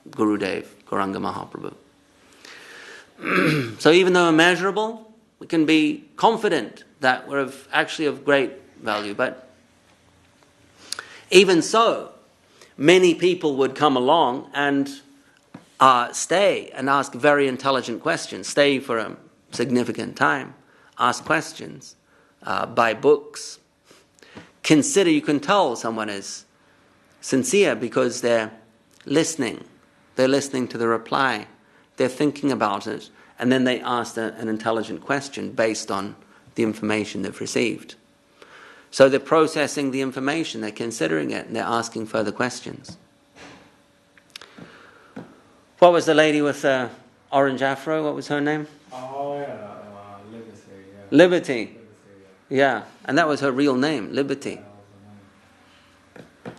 Gurudev, Gauranga Mahaprabhu. So even though immeasurable, we can be confident that we're actually of great value. But even so, many people would come along and stay and ask very intelligent questions, stay for a significant time, ask questions, buy books. You can tell someone is sincere because they're listening. They're listening to the reply. They're thinking about it. And then they ask an intelligent question based on the information they've received. So they're processing the information, they're considering it, and they're asking further questions. What was the lady with the orange afro? What was her name? Oh, yeah, Liberty. Yeah. Liberty. Yeah, and that was her real name, Liberty.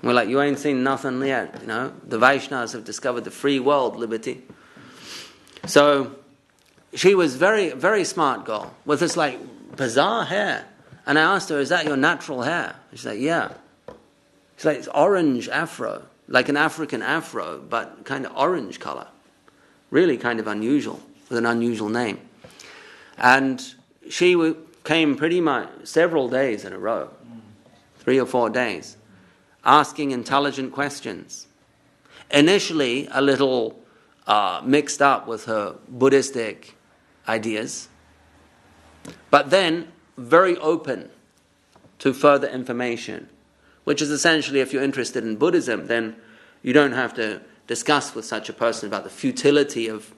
We're like, you ain't seen nothing yet, The Vaishnavas have discovered the free world, Liberty. So, she was very, very smart girl, with this bizarre hair. And I asked her, is that your natural hair? She's like, yeah. She's like, it's orange afro, like an African afro, but kind of orange color. Really kind of unusual, with an unusual name. And she came pretty much several days in a row, 3 or 4 days, asking intelligent questions. Initially, a little mixed up with her Buddhistic ideas, but then very open to further information, which is essentially, if you're interested in Buddhism, then you don't have to discuss with such a person about the futility of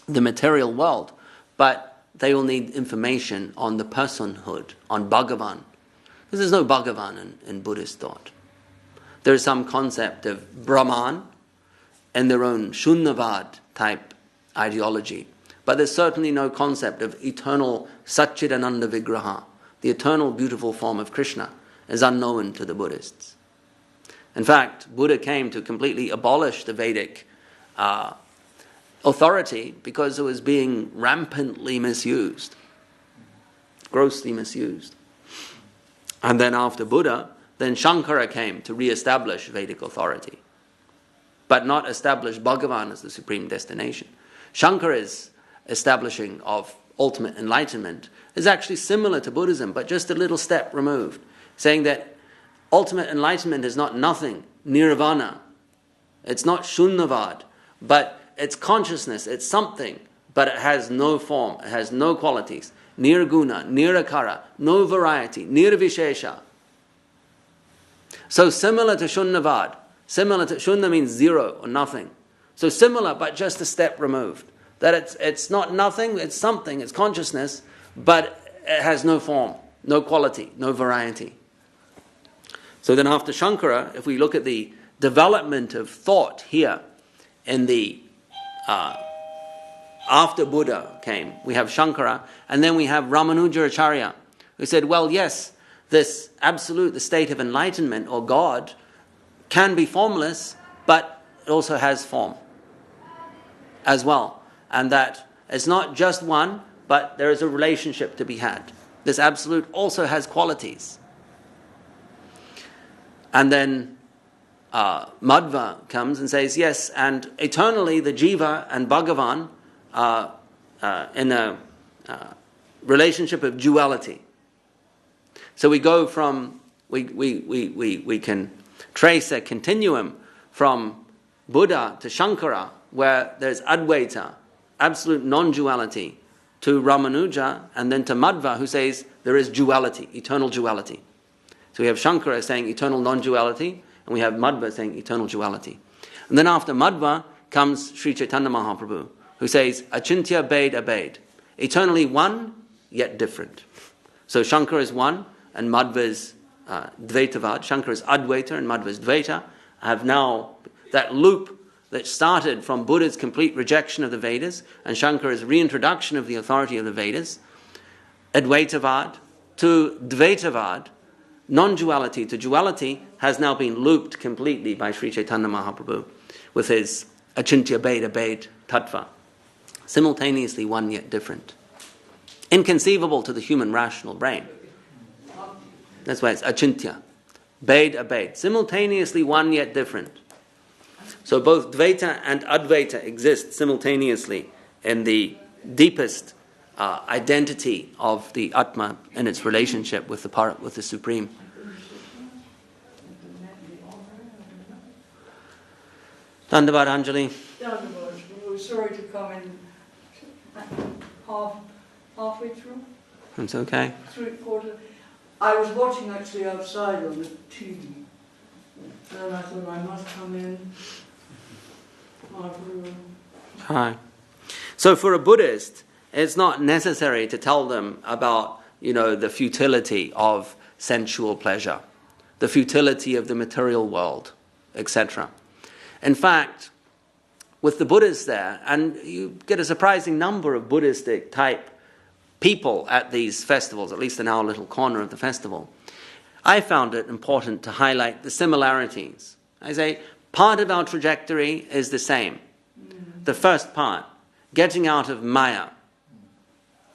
the material world, but they will need information on the personhood, on Bhagavan. Because there's no Bhagavan in Buddhist thought. There is some concept of Brahman and their own Shunyavad type ideology. But there's certainly no concept of eternal Satchidananda Vigraha. The eternal beautiful form of Krishna is unknown to the Buddhists. In fact, Buddha came to completely abolish the Vedic authority because it was being rampantly misused, grossly misused. And then after Buddha, then Shankara came to re-establish Vedic authority, but not establish Bhagavan as the supreme destination. Shankara's establishing of ultimate enlightenment is actually similar to Buddhism, but just a little step removed, saying that ultimate enlightenment is not nothing, nirvana. It's not shunyavad, but it's consciousness, it's something, but it has no form, it has no qualities. Nirguna, nirakara, no variety, nirvishesha. So similar to shunyavad, shunya means zero or nothing. So similar, but just a step removed. That it's not nothing, it's something, it's consciousness, but it has no form, no quality, no variety. So then after Shankara, if we look at the development of thought here in the after Buddha came, we have Shankara, and then we have Ramanujacharya, who said, well, yes, this absolute, the state of enlightenment or God can be formless, but it also has form as well. And that it's not just one, but there is a relationship to be had. This absolute also has qualities. And then Madhva comes and says, yes, and eternally the Jiva and Bhagavan are in a relationship of duality. So we go from, we can trace a continuum from Buddha to Shankara, where there's Advaita, absolute non-duality, to Ramanuja, and then to Madhva, who says there is duality, eternal duality. So we have Shankara saying eternal non-duality, and we have Madhva saying eternal duality. And then after Madhva comes Sri Chaitanya Mahaprabhu, who says Achintya Bhed Abhed, eternally one, yet different. So Shankara is one, and Madhva is Dvaitavad. Shankara is Advaita, and Madhva is Dvaita. I have now that loop that started from Buddha's complete rejection of the Vedas and Shankara's reintroduction of the authority of the Vedas, Advaitavad to Dvaitavad, non-duality to duality, has now been looped completely by Sri Chaitanya Mahaprabhu with his Achintya Bhed Abhed Tattva. Simultaneously one yet different. Inconceivable to the human rational brain. That's why it's Achintya. Bhed Abhed. Simultaneously one yet different. So both Dvaita and Advaita exist simultaneously in the deepest identity of the Atma and its relationship with the Supreme. Dandavad Anjali. Dandavad. We were sorry to come in halfway through. It's okay. 3/4. I was watching actually outside on the TV. And I thought I must come in. Hi. So for a Buddhist, it's not necessary to tell them about, the futility of sensual pleasure, the futility of the material world, etc. In fact, with the Buddhists there, and you get a surprising number of Buddhistic type people at these festivals, at least in our little corner of the festival, I found it important to highlight the similarities. I say, part of our trajectory is the same. The first part, getting out of Maya.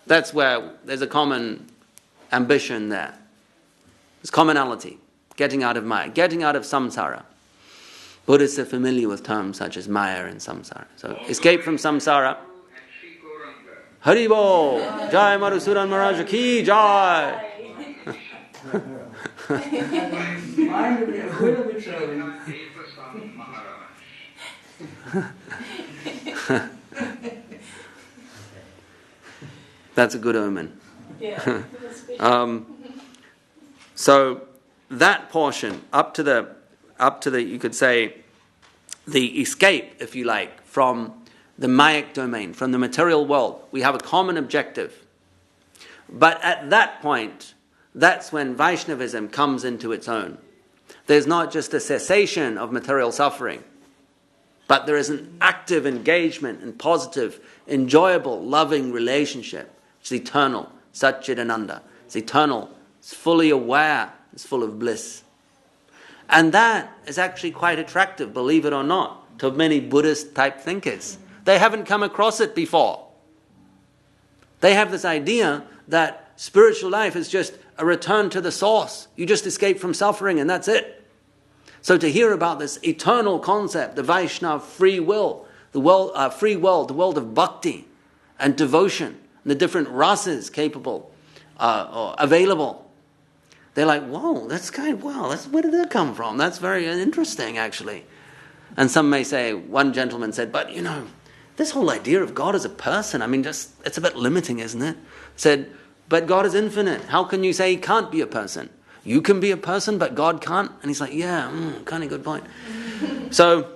That's where there's a common ambition there. There's commonality. Getting out of Maya. Getting out of samsara. Buddhists are familiar with terms such as Maya and samsara. So, escape from samsara. Haribo! Jai Madhusudan Maharaj ki Jai! Mind of it, will of its own. That's a good omen. Yeah. So that portion up to the you could say the escape, if you like, from the Mayic domain, from the material world. We have a common objective. But at that point, that's when Vaishnavism comes into its own. There's not just a cessation of material suffering. But there is an active engagement and positive, enjoyable, loving relationship. It's eternal. Satchidananda. It's eternal. It's fully aware. It's full of bliss. And that is actually quite attractive, believe it or not, to many Buddhist type thinkers. They haven't come across it before. They have this idea that spiritual life is just a return to the source. You just escape from suffering and that's it. So to hear about this eternal concept, the Vaishnava free will, the world of bhakti and devotion, the different rasas capable or available, they're like, whoa, where did that come from? That's very interesting, actually. And some may say, one gentleman said, but this whole idea of God as a person, it's a bit limiting, isn't it? Said, but God is infinite. How can you say he can't be a person? You can be a person, but God can't? And he's like, yeah, kind of good point. So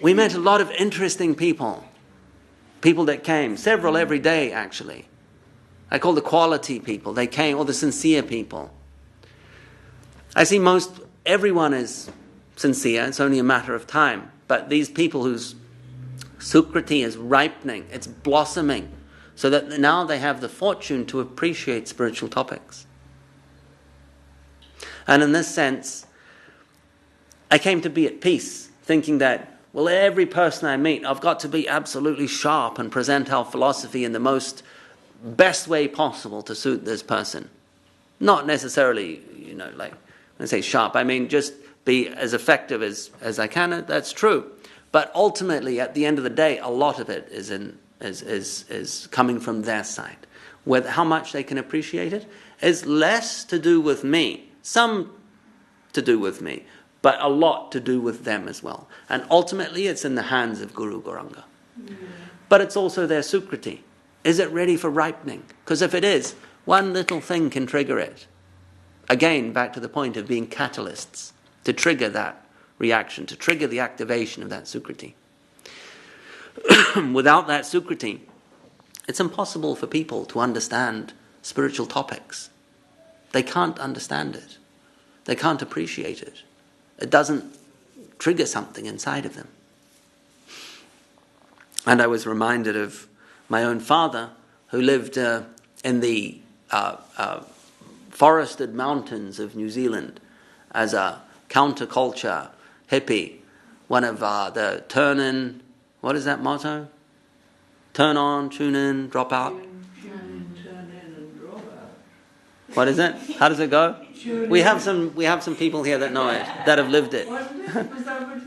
we met a lot of interesting people that came, several every day, actually. I call the quality people. They came, or the sincere people. I see everyone is sincere. It's only a matter of time. But these people whose Sukriti is ripening, it's blossoming, so that now they have the fortune to appreciate spiritual topics. And in this sense, I came to be at peace, thinking that, well, every person I meet, I've got to be absolutely sharp and present our philosophy in the best way possible to suit this person. Not necessarily, like, when I say sharp, I mean just be as effective as I can. That's true. But ultimately, at the end of the day, a lot of it is coming from their side. How much they can appreciate it is less to do with me, some to do with me, but a lot to do with them as well. And ultimately, it's in the hands of Guru Gauranga. Yeah. But it's also their Sukriti. Is it ready for ripening? Because if it is, one little thing can trigger it. Again, back to the point of being catalysts, to trigger that reaction, to trigger the activation of that Sukriti. Without that Sukriti, it's impossible for people to understand spiritual topics. They can't understand it. They can't appreciate it. It doesn't trigger something inside of them. And I was reminded of my own father, who lived in the forested mountains of New Zealand as a counterculture hippie, one of the turn in, what is that motto? Turn on, tune in, drop out. Turn in and drop out. What is it? How does it go? We have some people here that know it, that have lived it.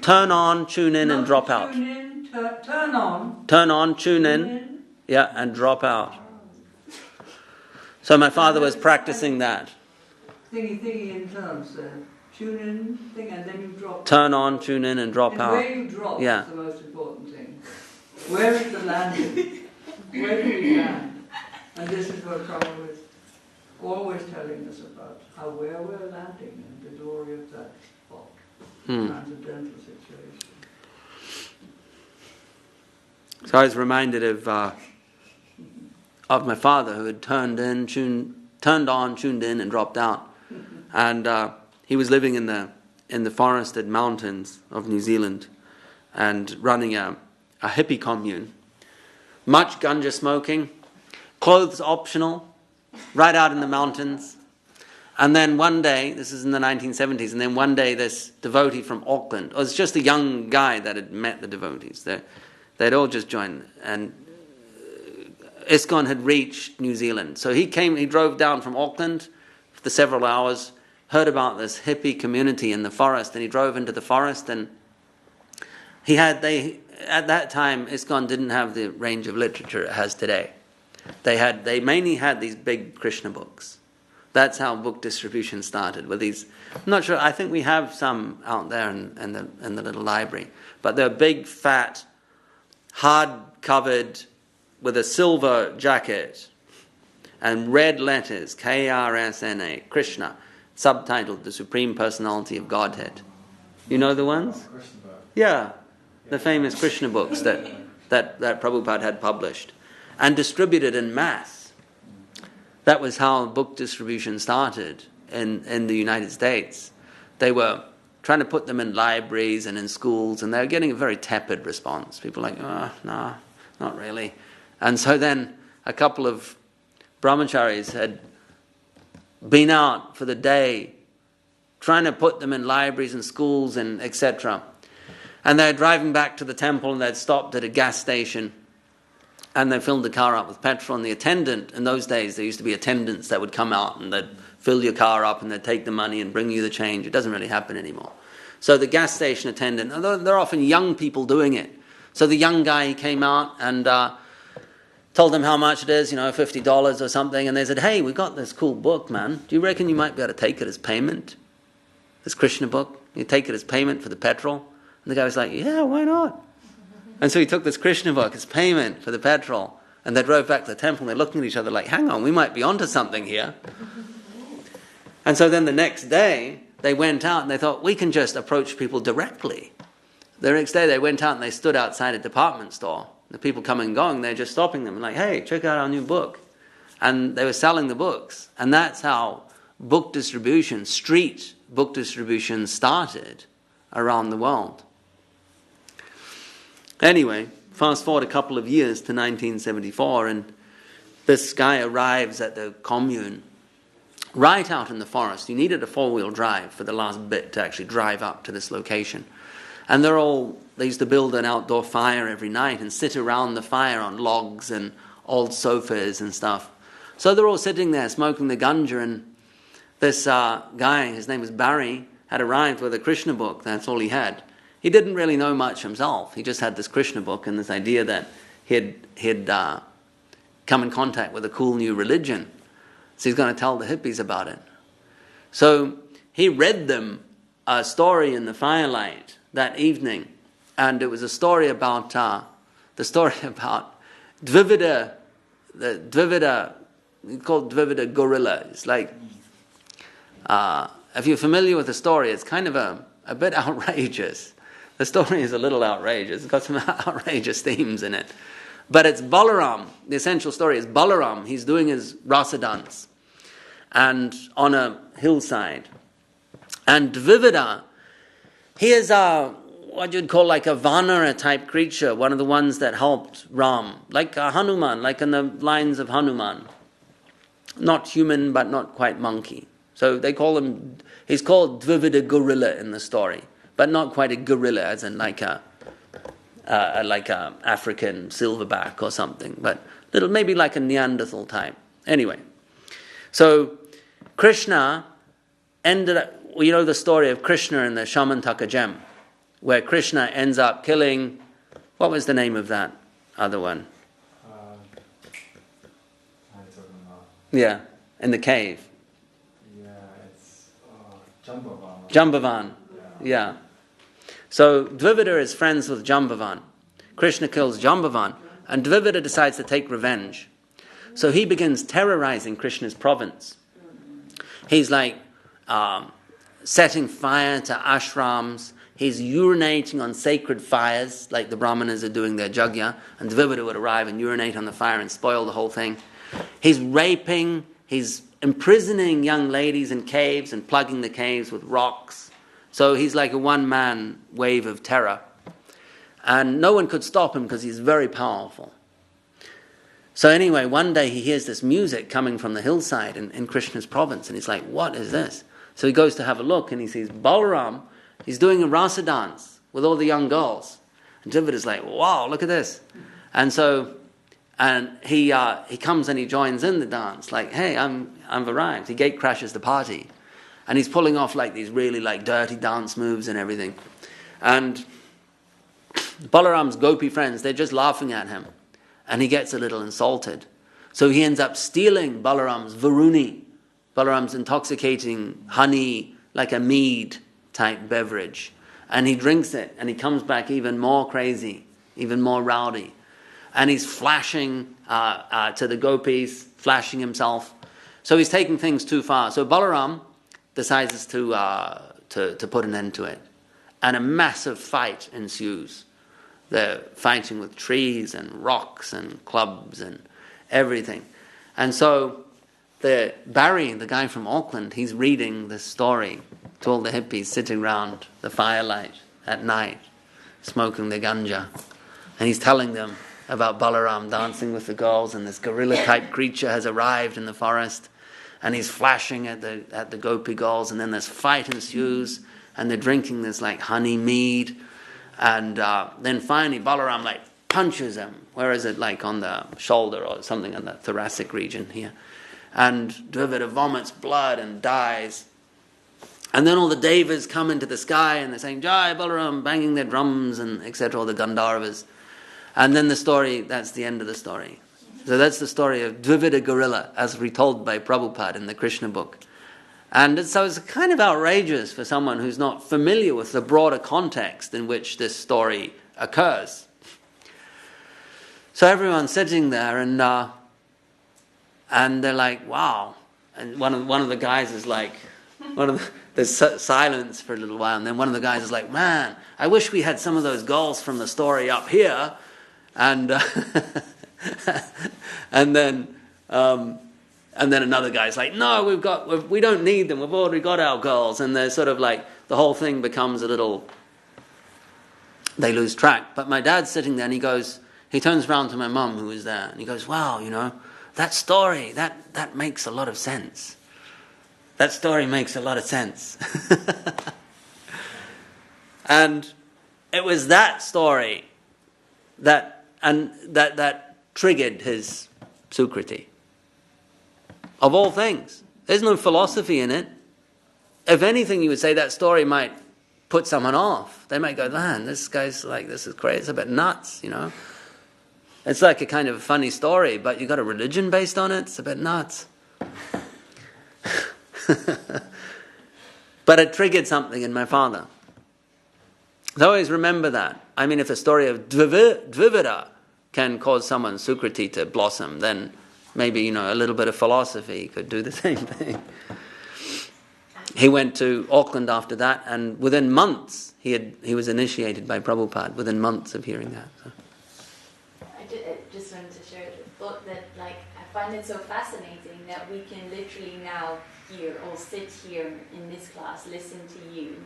Turn on, tune in, and drop out. Turn on. Turn on, tune in, yeah, and drop out. So my father was practicing that. Thingy in terms there. Tune in, thing, and then you drop. Turn on, tune in, and drop out. Where you drop is the most important thing. Where is the landing? Where do we land? And this is what Prabhu is always telling us about, where we're landing and the glory of that spot, transcendental situation. So I was reminded of my father, who had turned on, tuned in, and dropped out. And he was living in the forested mountains of New Zealand and running a hippie commune. Much ganja smoking, clothes optional, right out in the mountains. And then one day, this is in the 1970s, and then one day this devotee from Auckland, it was just a young guy that had met the devotees. They'd all just joined, and ISKCON had reached New Zealand. So he drove down from Auckland for several hours, heard about this hippie community in the forest, and he drove into the forest, and at that time, ISKCON didn't have the range of literature it has today. They mainly had these big Krishna books. That's how book distribution started, with these. I'm not sure, I think we have some out there in the little library, but they're big, fat, hard-covered, with a silver jacket, and red letters, K-R-S-N-A, Krishna, subtitled The Supreme Personality of Godhead. You know the ones? Yeah, the famous Krishna books that Prabhupada had published and distributed in mass. That was how book distribution started in the United States. They were trying to put them in libraries and in schools, and they're getting a very tepid response. People are like, oh, no, not really. And so then a couple of brahmacharis had been out for the day trying to put them in libraries and schools and etc. And they're driving back to the temple, and they'd stopped at a gas station, and they filled the car up with petrol, and the attendant, in those days there used to be attendants that would come out and they'd fill your car up and they'd take the money and bring you the change. It doesn't really happen anymore. So the gas station attendant, they're often young people doing it. So the young guy, he came out and told them how much it is, $50 or something, and they said, hey, we got this cool book, man. Do you reckon you might be able to take it as payment? This Krishna book? You take it as payment for the petrol? And the guy was like, yeah, why not? And so he took this Krishna book as payment for the petrol, and they drove back to the temple, and they're looking at each other like, hang on, we might be onto something here. And so then the next day, they went out and they thought, we can just approach people directly. The next day they went out and they stood outside a department store. The people coming and going, they're just stopping them and like, hey, check out our new book. And they were selling the books. And that's how book distribution, street book distribution started around the world. Anyway, fast forward a couple of years to 1974, and this guy arrives at the commune right out in the forest. You needed a 4-wheel drive for the last bit to actually drive up to this location. And they used to build an outdoor fire every night and sit around the fire on logs and old sofas and stuff. So they're all sitting there smoking the ganja, and this guy, his name was Barry, had arrived with a Krishna book. That's all he had. He didn't really know much himself. He just had this Krishna book and this idea that he'd come in contact with a cool new religion. So he's going to tell the hippies about it. So he read them a story in the firelight that evening, and it was a story about Dvivida, the Dvivida, called Dvivida gorilla. It's like, if you're familiar with the story, it's kind of a bit outrageous. The story is a little outrageous. It's got some outrageous themes in it. But it's Balaram. The essential story is Balaram. He's doing his rasa dance, and on a hillside. And Dvivida, he is what you'd call like a Vanara type creature, one of the ones that helped Ram, like a Hanuman, like in the lines of Hanuman. Not human, but not quite monkey. So they call him, he's called Dvivida gorilla in the story, but not quite a gorilla, as in like a African silverback or something, but maybe like a Neanderthal type. Anyway, so Krishna ended up, the story of Krishna and the Shamantaka gem, where Krishna ends up killing, what was the name of that other one? Yeah, in the cave. Yeah, it's Jambavan. Jambavan, yeah. So Dvivida is friends with Jambavan. Krishna kills Jambavan, and Dvivida decides to take revenge. So he begins terrorizing Krishna's province. He's like setting fire to ashrams. He's urinating on sacred fires, like the Brahmanas are doing their jagya, and Dvivida would arrive and urinate on the fire and spoil the whole thing. He's raping, he's imprisoning young ladies in caves and plugging the caves with rocks. So he's like a one-man wave of terror. And no one could stop him because he's very powerful. So anyway, one day he hears this music coming from the hillside in Krishna's province, and he's like, what is this? So he goes to have a look, and he sees Balaram. He's doing a rasa dance with all the young girls. And Dvivida's like, wow, look at this. And so he comes and he joins in the dance, like, hey, I've arrived. He gate crashes the party. And he's pulling off like these really like dirty dance moves and everything. And Balaram's gopi friends, they're just laughing at him. And he gets a little insulted. So he ends up stealing Balaram's varuni, Balaram's intoxicating honey, like a mead type beverage. And he drinks it, and he comes back even more crazy, even more rowdy. And he's flashing to the gopis, flashing himself. So he's taking things too far. So Balaram decides to put an end to it. And a massive fight ensues. They're fighting with trees and rocks and clubs and everything. And so Barry, the guy from Auckland, he's reading this story to all the hippies sitting round the firelight at night, smoking the ganja. And he's telling them about Balaram dancing with the girls, and this gorilla-type creature has arrived in the forest, and he's flashing at the gopi girls, and then this fight ensues, and they're drinking this like honey mead, and then finally Balaram like punches him. Where is it? Like on the shoulder or something in the thoracic region here. And Dvivida vomits blood and dies. And then all the devas come into the sky and they're saying, Jai Balaram, banging their drums and etc., all the Gandharvas. And then the story, that's the end of the story. So that's the story of Dvivida gorilla as retold by Prabhupada in the Krishna book. And so it's kind of outrageous for someone who's not familiar with the broader context in which this story occurs. So everyone's sitting there and they're like, wow. And one of the guys is like, there's silence for a little while, and then one of the guys is like, man, I wish we had some of those girls from the story up here. And and then another guy's like, no, we don't need them. We've already got our girls. And they're sort of like, the whole thing becomes a little, they lose track. But my dad's sitting there and he turns around to my mum who was there and he goes, wow, that story, that makes a lot of sense. That story makes a lot of sense. And it was that story that triggered his Sukriti. Of all things. There's no philosophy in it. If anything, you would say that story might put someone off. They might go, man, this guy's like, this is crazy. It's a bit nuts, It's like a kind of funny story, but you got a religion based on it. It's a bit nuts. But it triggered something in my father. So always remember that. I mean, if a story of Dvivida can cause someone's Sukriti to blossom, then maybe, a little bit of philosophy could do the same thing. He went to Auckland after that, and within months, he was initiated by Prabhupada, within months of hearing that. So. I just wanted to share the thought that, I find it so fascinating that we can literally now sit here in this class, listen to you,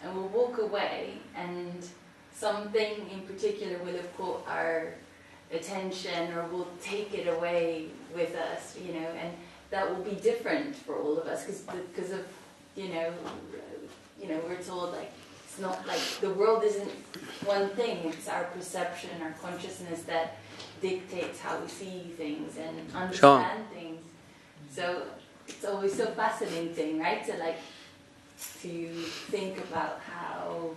and we'll walk away, and something in particular will have caught our attention, or we'll take it away with us, and that will be different for all of us, because of, we're told, it's not like the world isn't one thing, it's our perception, our consciousness that dictates how we see things and understand things. So it's always so fascinating, right? To think about how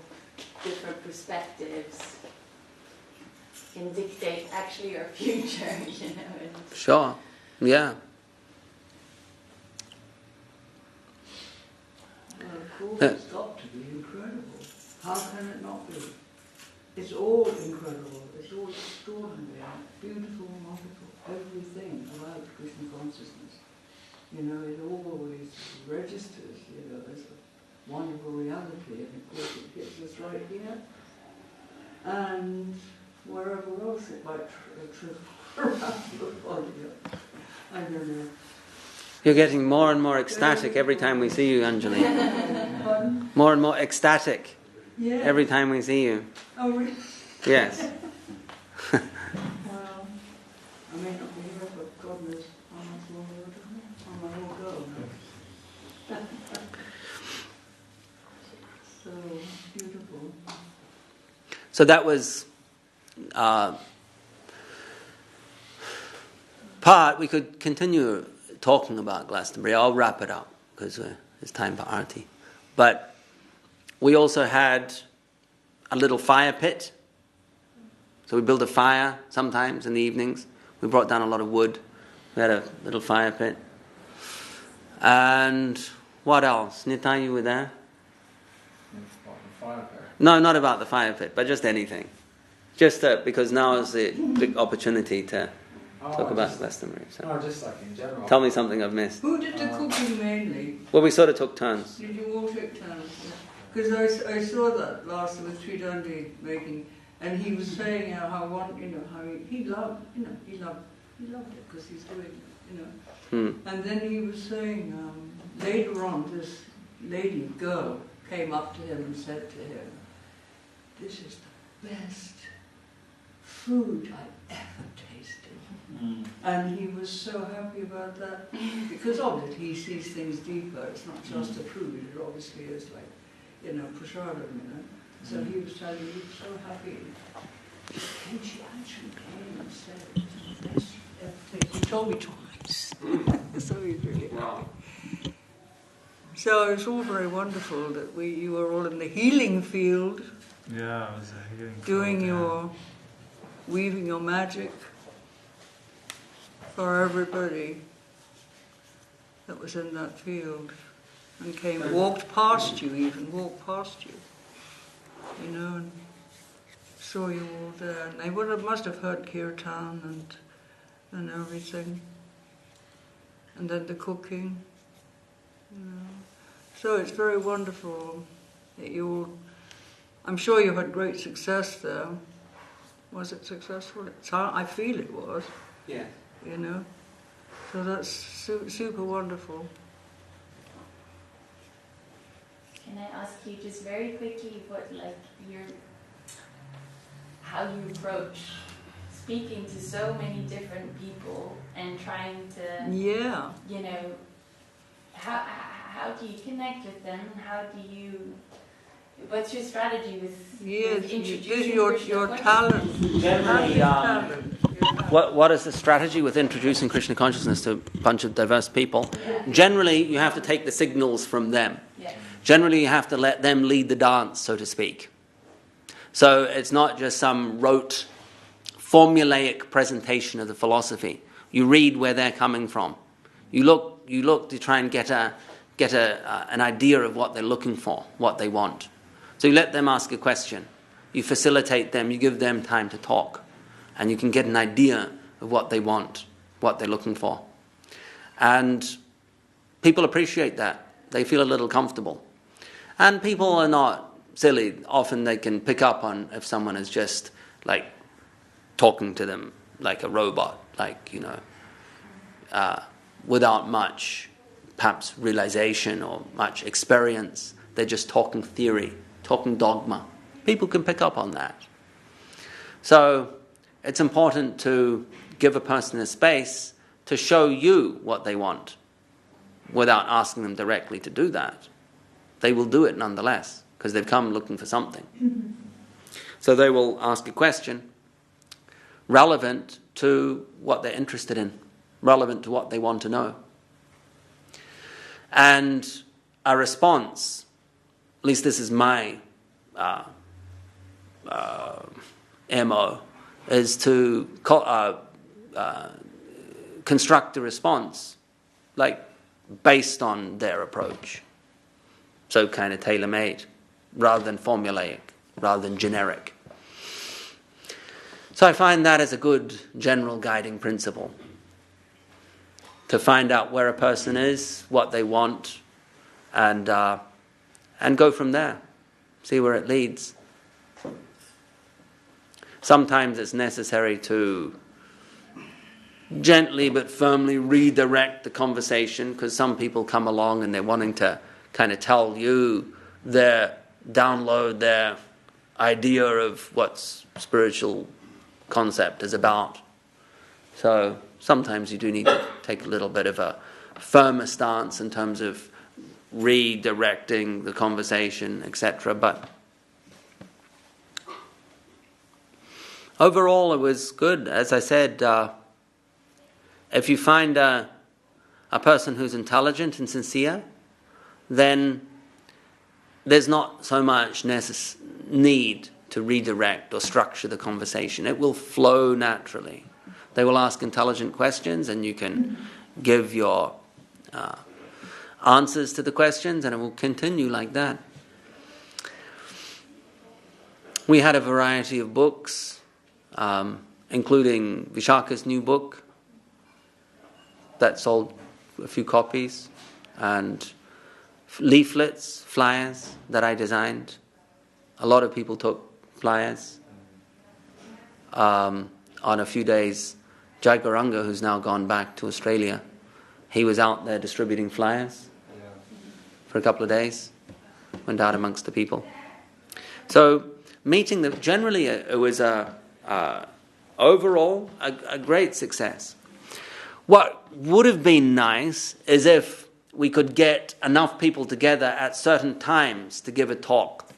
different perspectives can dictate actually our future, And Sure, yeah. Of course, it's got to be incredible. How can it not be? It's all incredible. It's all extraordinary, beautiful, wonderful. Everything about Krishna consciousness. It always registers, as a wonderful reality, and of course it hits us right here. And wherever else it might trip around the body. I don't know. You're getting more and more ecstatic every time we see you, Anjali. Pardon? More and more ecstatic every time we see you. Oh, really? Yes. Well, I may not be here, but God knows how much longer I will go. So beautiful. So that was part. We could continue talking about Glastonbury. I'll wrap it up because it's time for Aarti. But we also had a little fire pit. So we built a fire sometimes in the evenings. We brought down a lot of wood. We had a little fire pit. And what else? Nitai, you were there? What, the fire pit? No, not about the fire pit, but just anything. Just because now is the big opportunity to talk about Glastonbury. So. No, just in general. Tell me something I've missed. Who did the cooking mainly? Well, we sort of took turns. Did you all take turns? Because I saw that last with Sri Dandi making, and he was saying how how he loved it because he's doing it, Hmm. And then he was saying later on this, girl came up to him and said to him, "This is the best food I've ever tasted." And he was so happy about that, because obviously he sees things deeper. It's not just the food, it obviously is like, prasadam, So he was telling me he was so happy. And she actually came and said, "It's the best you've ever tasted." He told me twice. So he's really happy. So it's all very wonderful that you were all in the healing field, Yeah, it was a healing doing field, weaving your magic for everybody that was in that field, and walked past you, and saw you all there. And they must have heard kirtan and everything, and then the cooking. So it's very wonderful that I'm sure you had great success there. Was it successful? I feel it was. Yeah. So that's super wonderful. Can I ask you just very quickly how you approach speaking to so many different people and trying to, how do you connect with them? What's your strategy with introducing your Krishna talent. Generally, what is the strategy with introducing Krishna consciousness to a bunch of diverse people? Yeah. Generally, you have to take the signals from them. Yeah. Generally, you have to let them lead the dance, so to speak. So it's not just some rote, formulaic presentation of the philosophy. You read where they're coming from. You look to try and get an idea of what they're looking for, what they want. So you let them ask a question. You facilitate them. You give them time to talk. And you can get an idea of what they want, what they're looking for. And people appreciate that. They feel a little comfortable. And people are not silly. Often they can pick up on if someone is just like talking to them like a robot, without much perhaps realization or much experience. They're just talking theory, talking dogma. People can pick up on that. So it's important to give a person a space to show you what they want without asking them directly to do that. They will do it nonetheless because they've come looking for something. So they will ask a question relevant to what they're interested in, relevant to what they want to know. And a response, at least this is my MO, is to construct a response based on their approach. So kind of tailor-made, rather than formulaic, rather than generic. So I find that as a good general guiding principle. To find out where a person is, what they want, and go from there. See where it leads. Sometimes it's necessary to gently but firmly redirect the conversation, because some people come along and they're wanting to kind of tell you download their idea of what spiritual concept is about. So sometimes you do need to take a little bit of a firmer stance in terms of redirecting the conversation, etc. But overall it was good. As I said, if you find a person who's intelligent and sincere, then there's not so much need to redirect or structure the conversation. It will flow naturally. They will ask intelligent questions and you can give your answers to the questions, and it will continue like that. We had a variety of books, including Vishaka's new book that sold a few copies, and leaflets, flyers that I designed. A lot of people took flyers. On a few days, Jai Gauranga, who's now gone back to Australia, he was out there distributing flyers for a couple of days. Went out amongst the people. So meeting them, generally it was overall a great success. What would have been nice is if we could get enough people together at certain times to give a talk.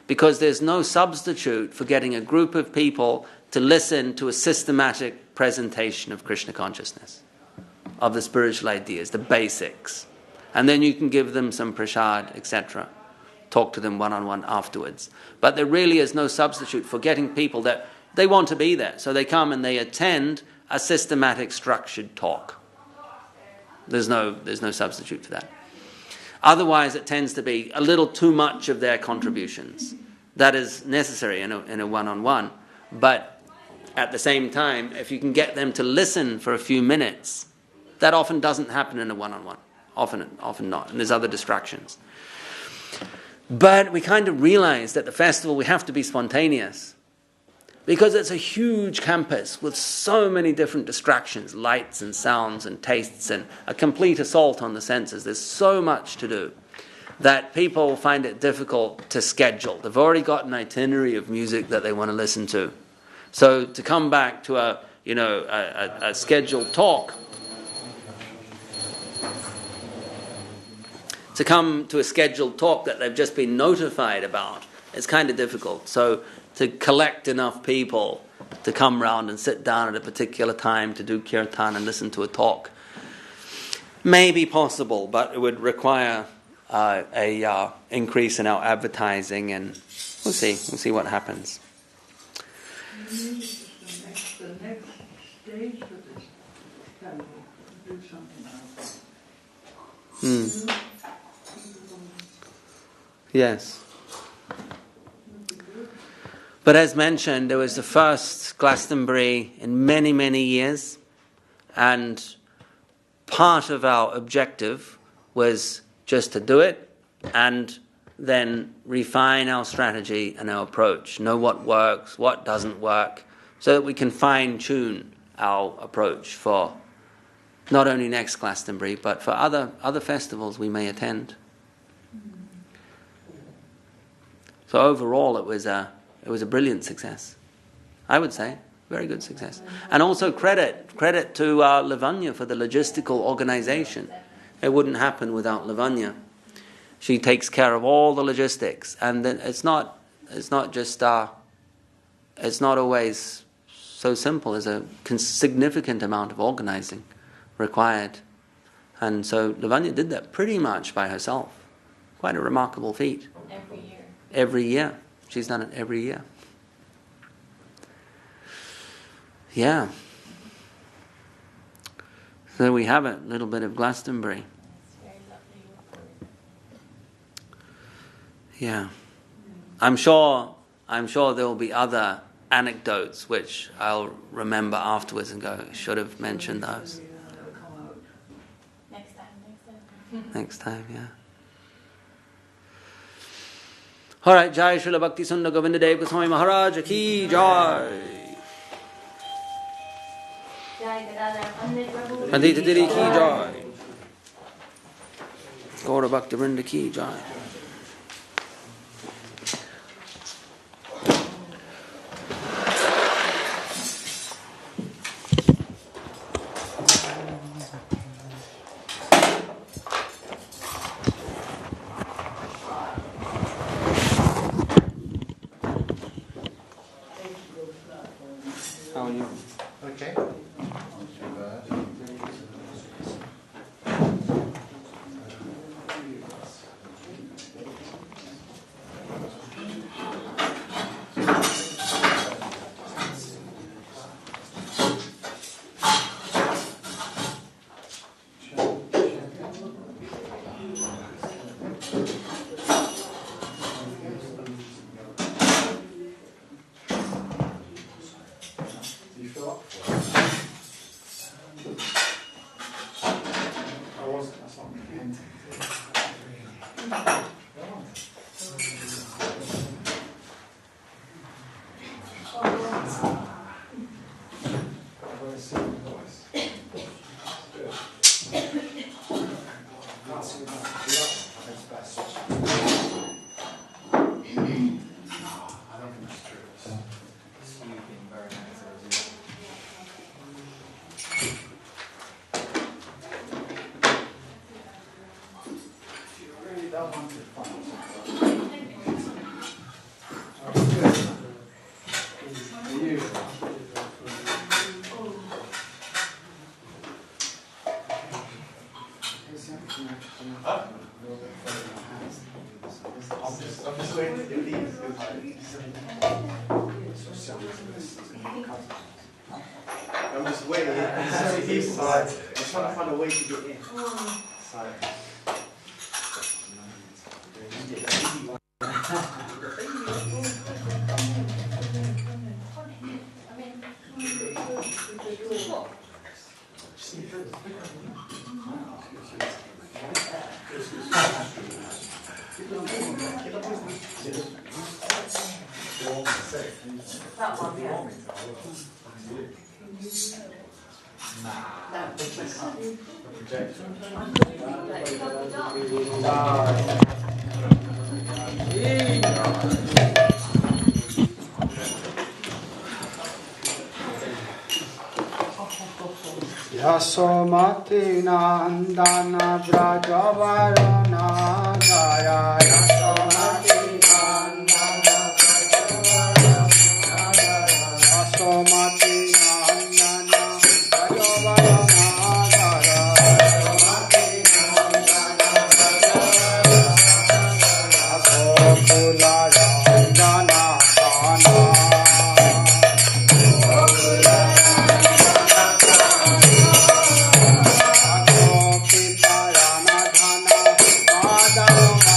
Because there's no substitute for getting a group of people to listen to a systematic presentation of Krishna consciousness, of the spiritual ideas, the basics. And then you can give them some prasad, etc. Talk to them one-on-one afterwards. But there really is no substitute for getting people that they want to be there. So they come and they attend a systematic, structured talk. There's no substitute for that. Otherwise, it tends to be a little too much of their contributions. That is necessary in a one-on-one. But at the same time, if you can get them to listen for a few minutes, that often doesn't happen in a one-on-one. Often not. And there's other distractions. But we kind of realize that the festival, we have to be spontaneous. Because it's a huge campus with so many different distractions, lights and sounds and tastes and a complete assault on the senses. There's so much to do that people find it difficult to schedule. They've already got an itinerary of music that they want to listen to. So to come back to a scheduled talk, to come to a scheduled talk that they've just been notified about, it's kind of difficult. So to collect enough people to come round and sit down at a particular time to do kirtan and listen to a talk may be possible, but it would require a increase in our advertising, and we'll see what happens. The next stage for this temple, do something else. Yes. But as mentioned, there was the first Glastonbury in many, many years, and part of our objective was just to do it and then refine our strategy and our approach, know what works, what doesn't work, so that we can fine-tune our approach for not only next Glastonbury, but for other festivals we may attend. So overall, it was a brilliant success, I would say. Very good success. And also credit to Lavanya for the logistical organization. It wouldn't happen without Lavanya. She takes care of all the logistics, and then it's not always so simple. There's a significant amount of organizing required, and so Lavanya did that pretty much by herself. Quite a remarkable feat. Every year. She's done it every year. Yeah. So we have it, a little bit of Glastonbury. Yeah. I'm sure there will be other anecdotes which I'll remember afterwards and go, should have mentioned those. Next time, yeah. All right, Jai Srila Bhakti Sundar Govinda Dev Goswami Maharaj ki Jai. Jai Gadadhar Pandit prabhu Pandit Diri ki Jai. Gaura Bhakti Vrinda ki Jai. How are you? Okay. Not too bad. Do you feel up for it? I wasn't, that's not me. Very simple voice. Good. Can't see that. that one to find. I'm just waiting to get these. I'm just waiting. So people I'm trying to find a way to get in. That one, yeah. Yasomati nandana brajavarana gaya Yasomati nandana brajavarana Yasomati nandana brajavarana gaya Yasomati nandana brajavarana Yasokula randana kana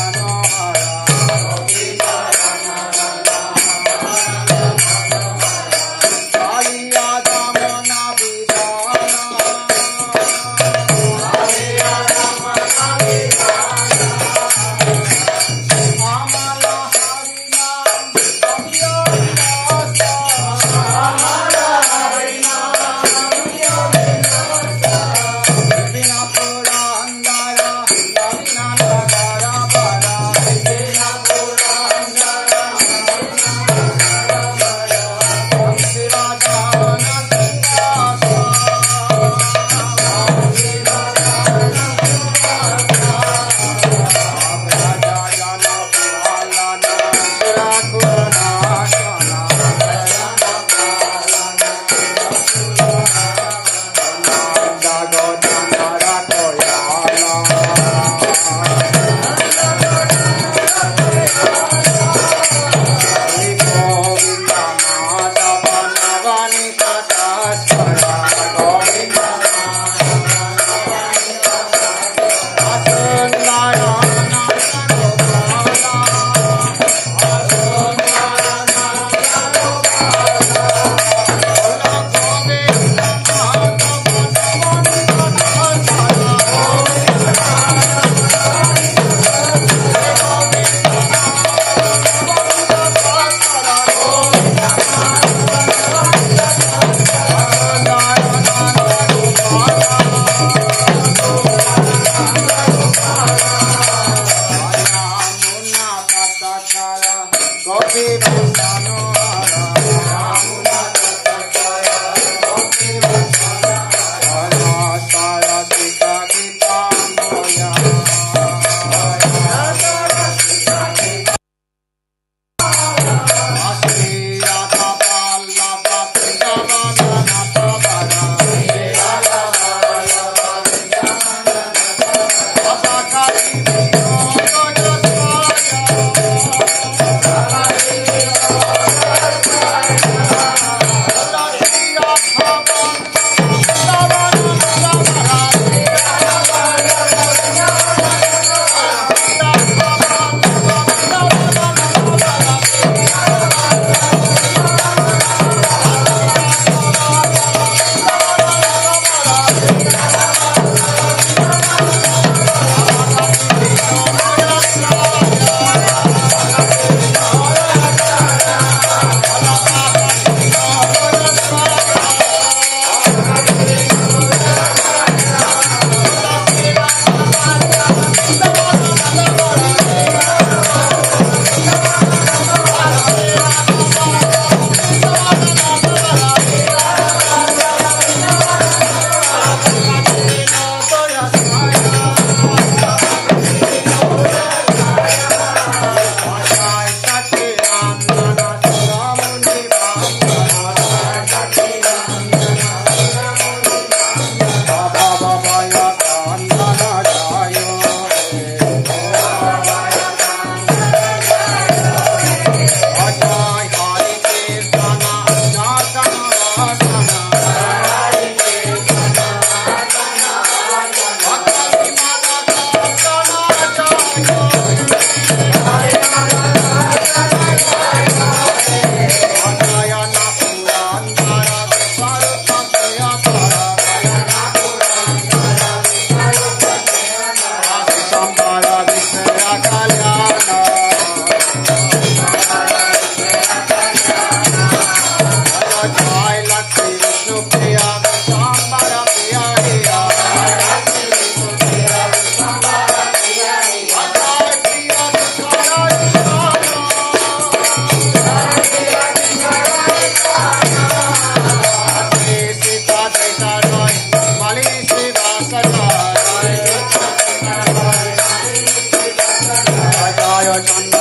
Hare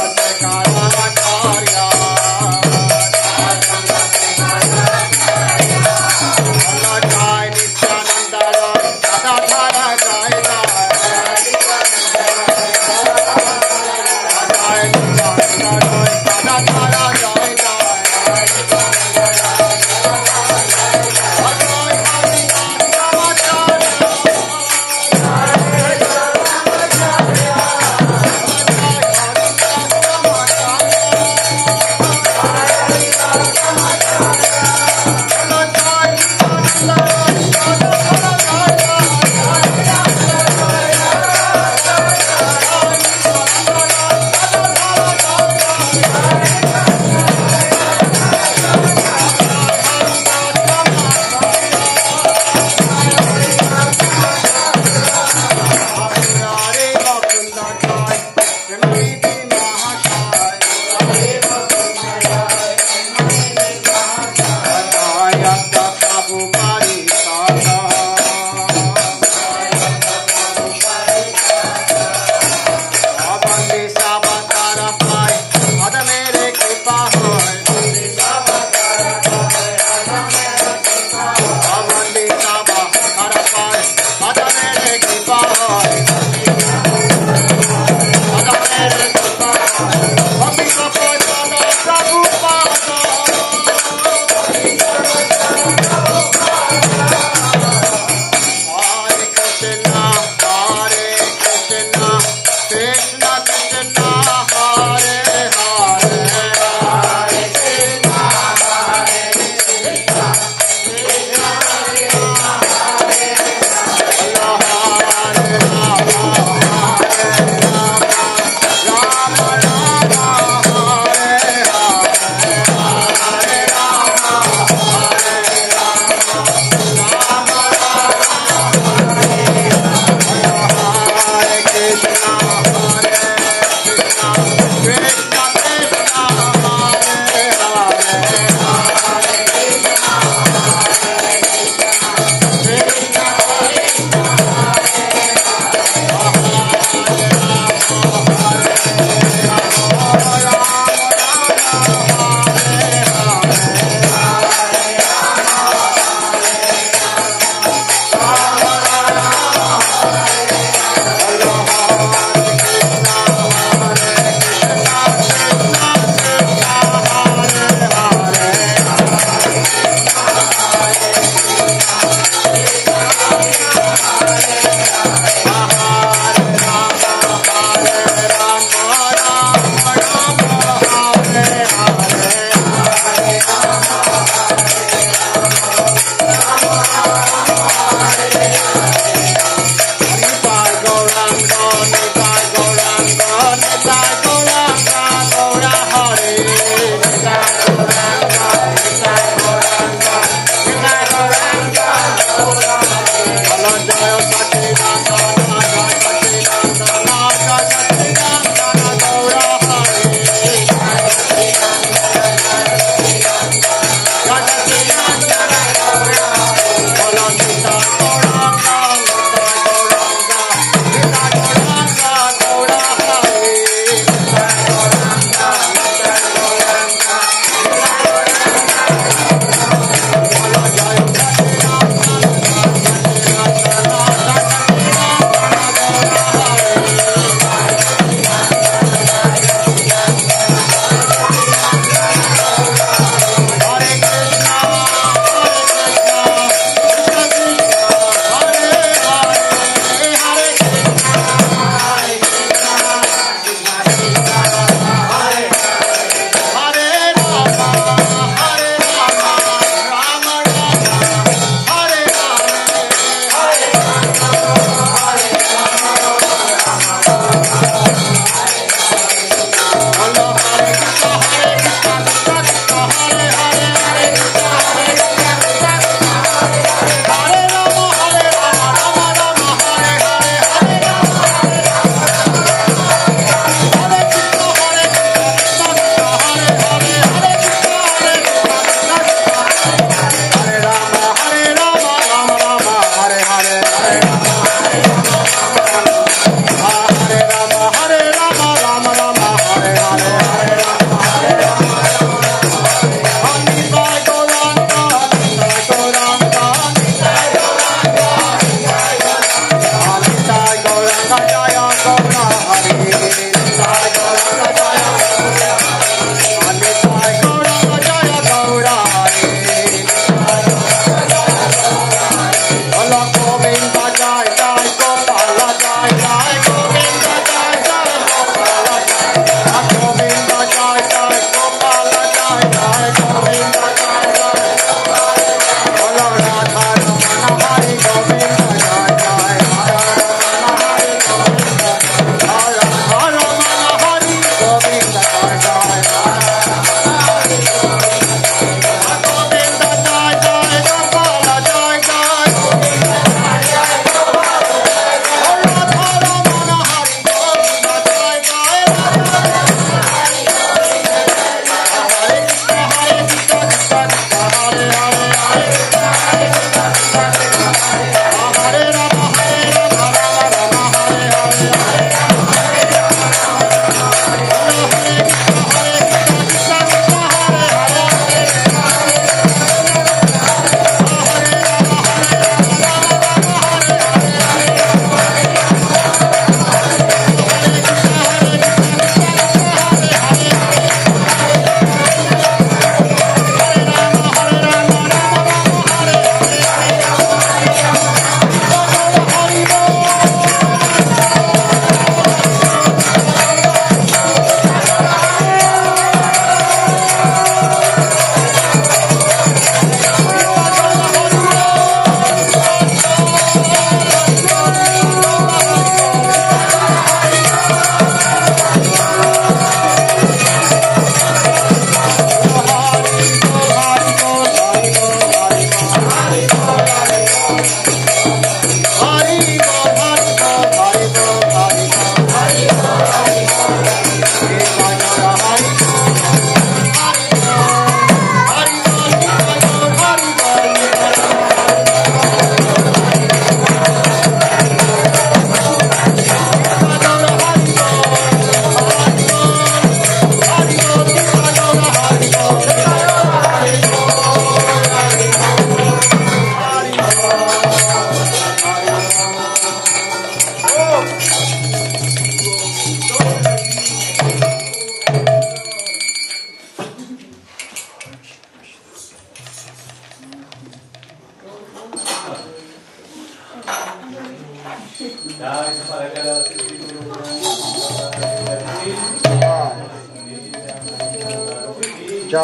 Terima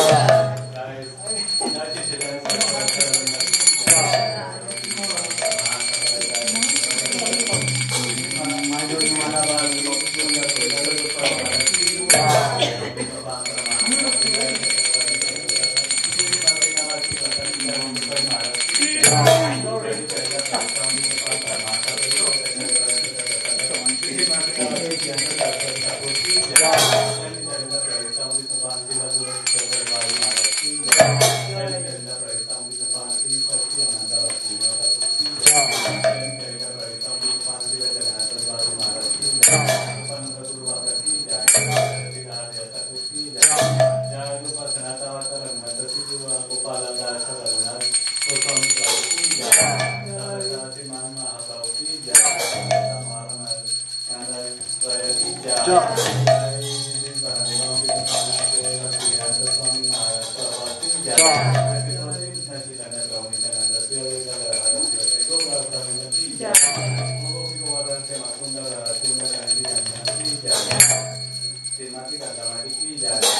kasih.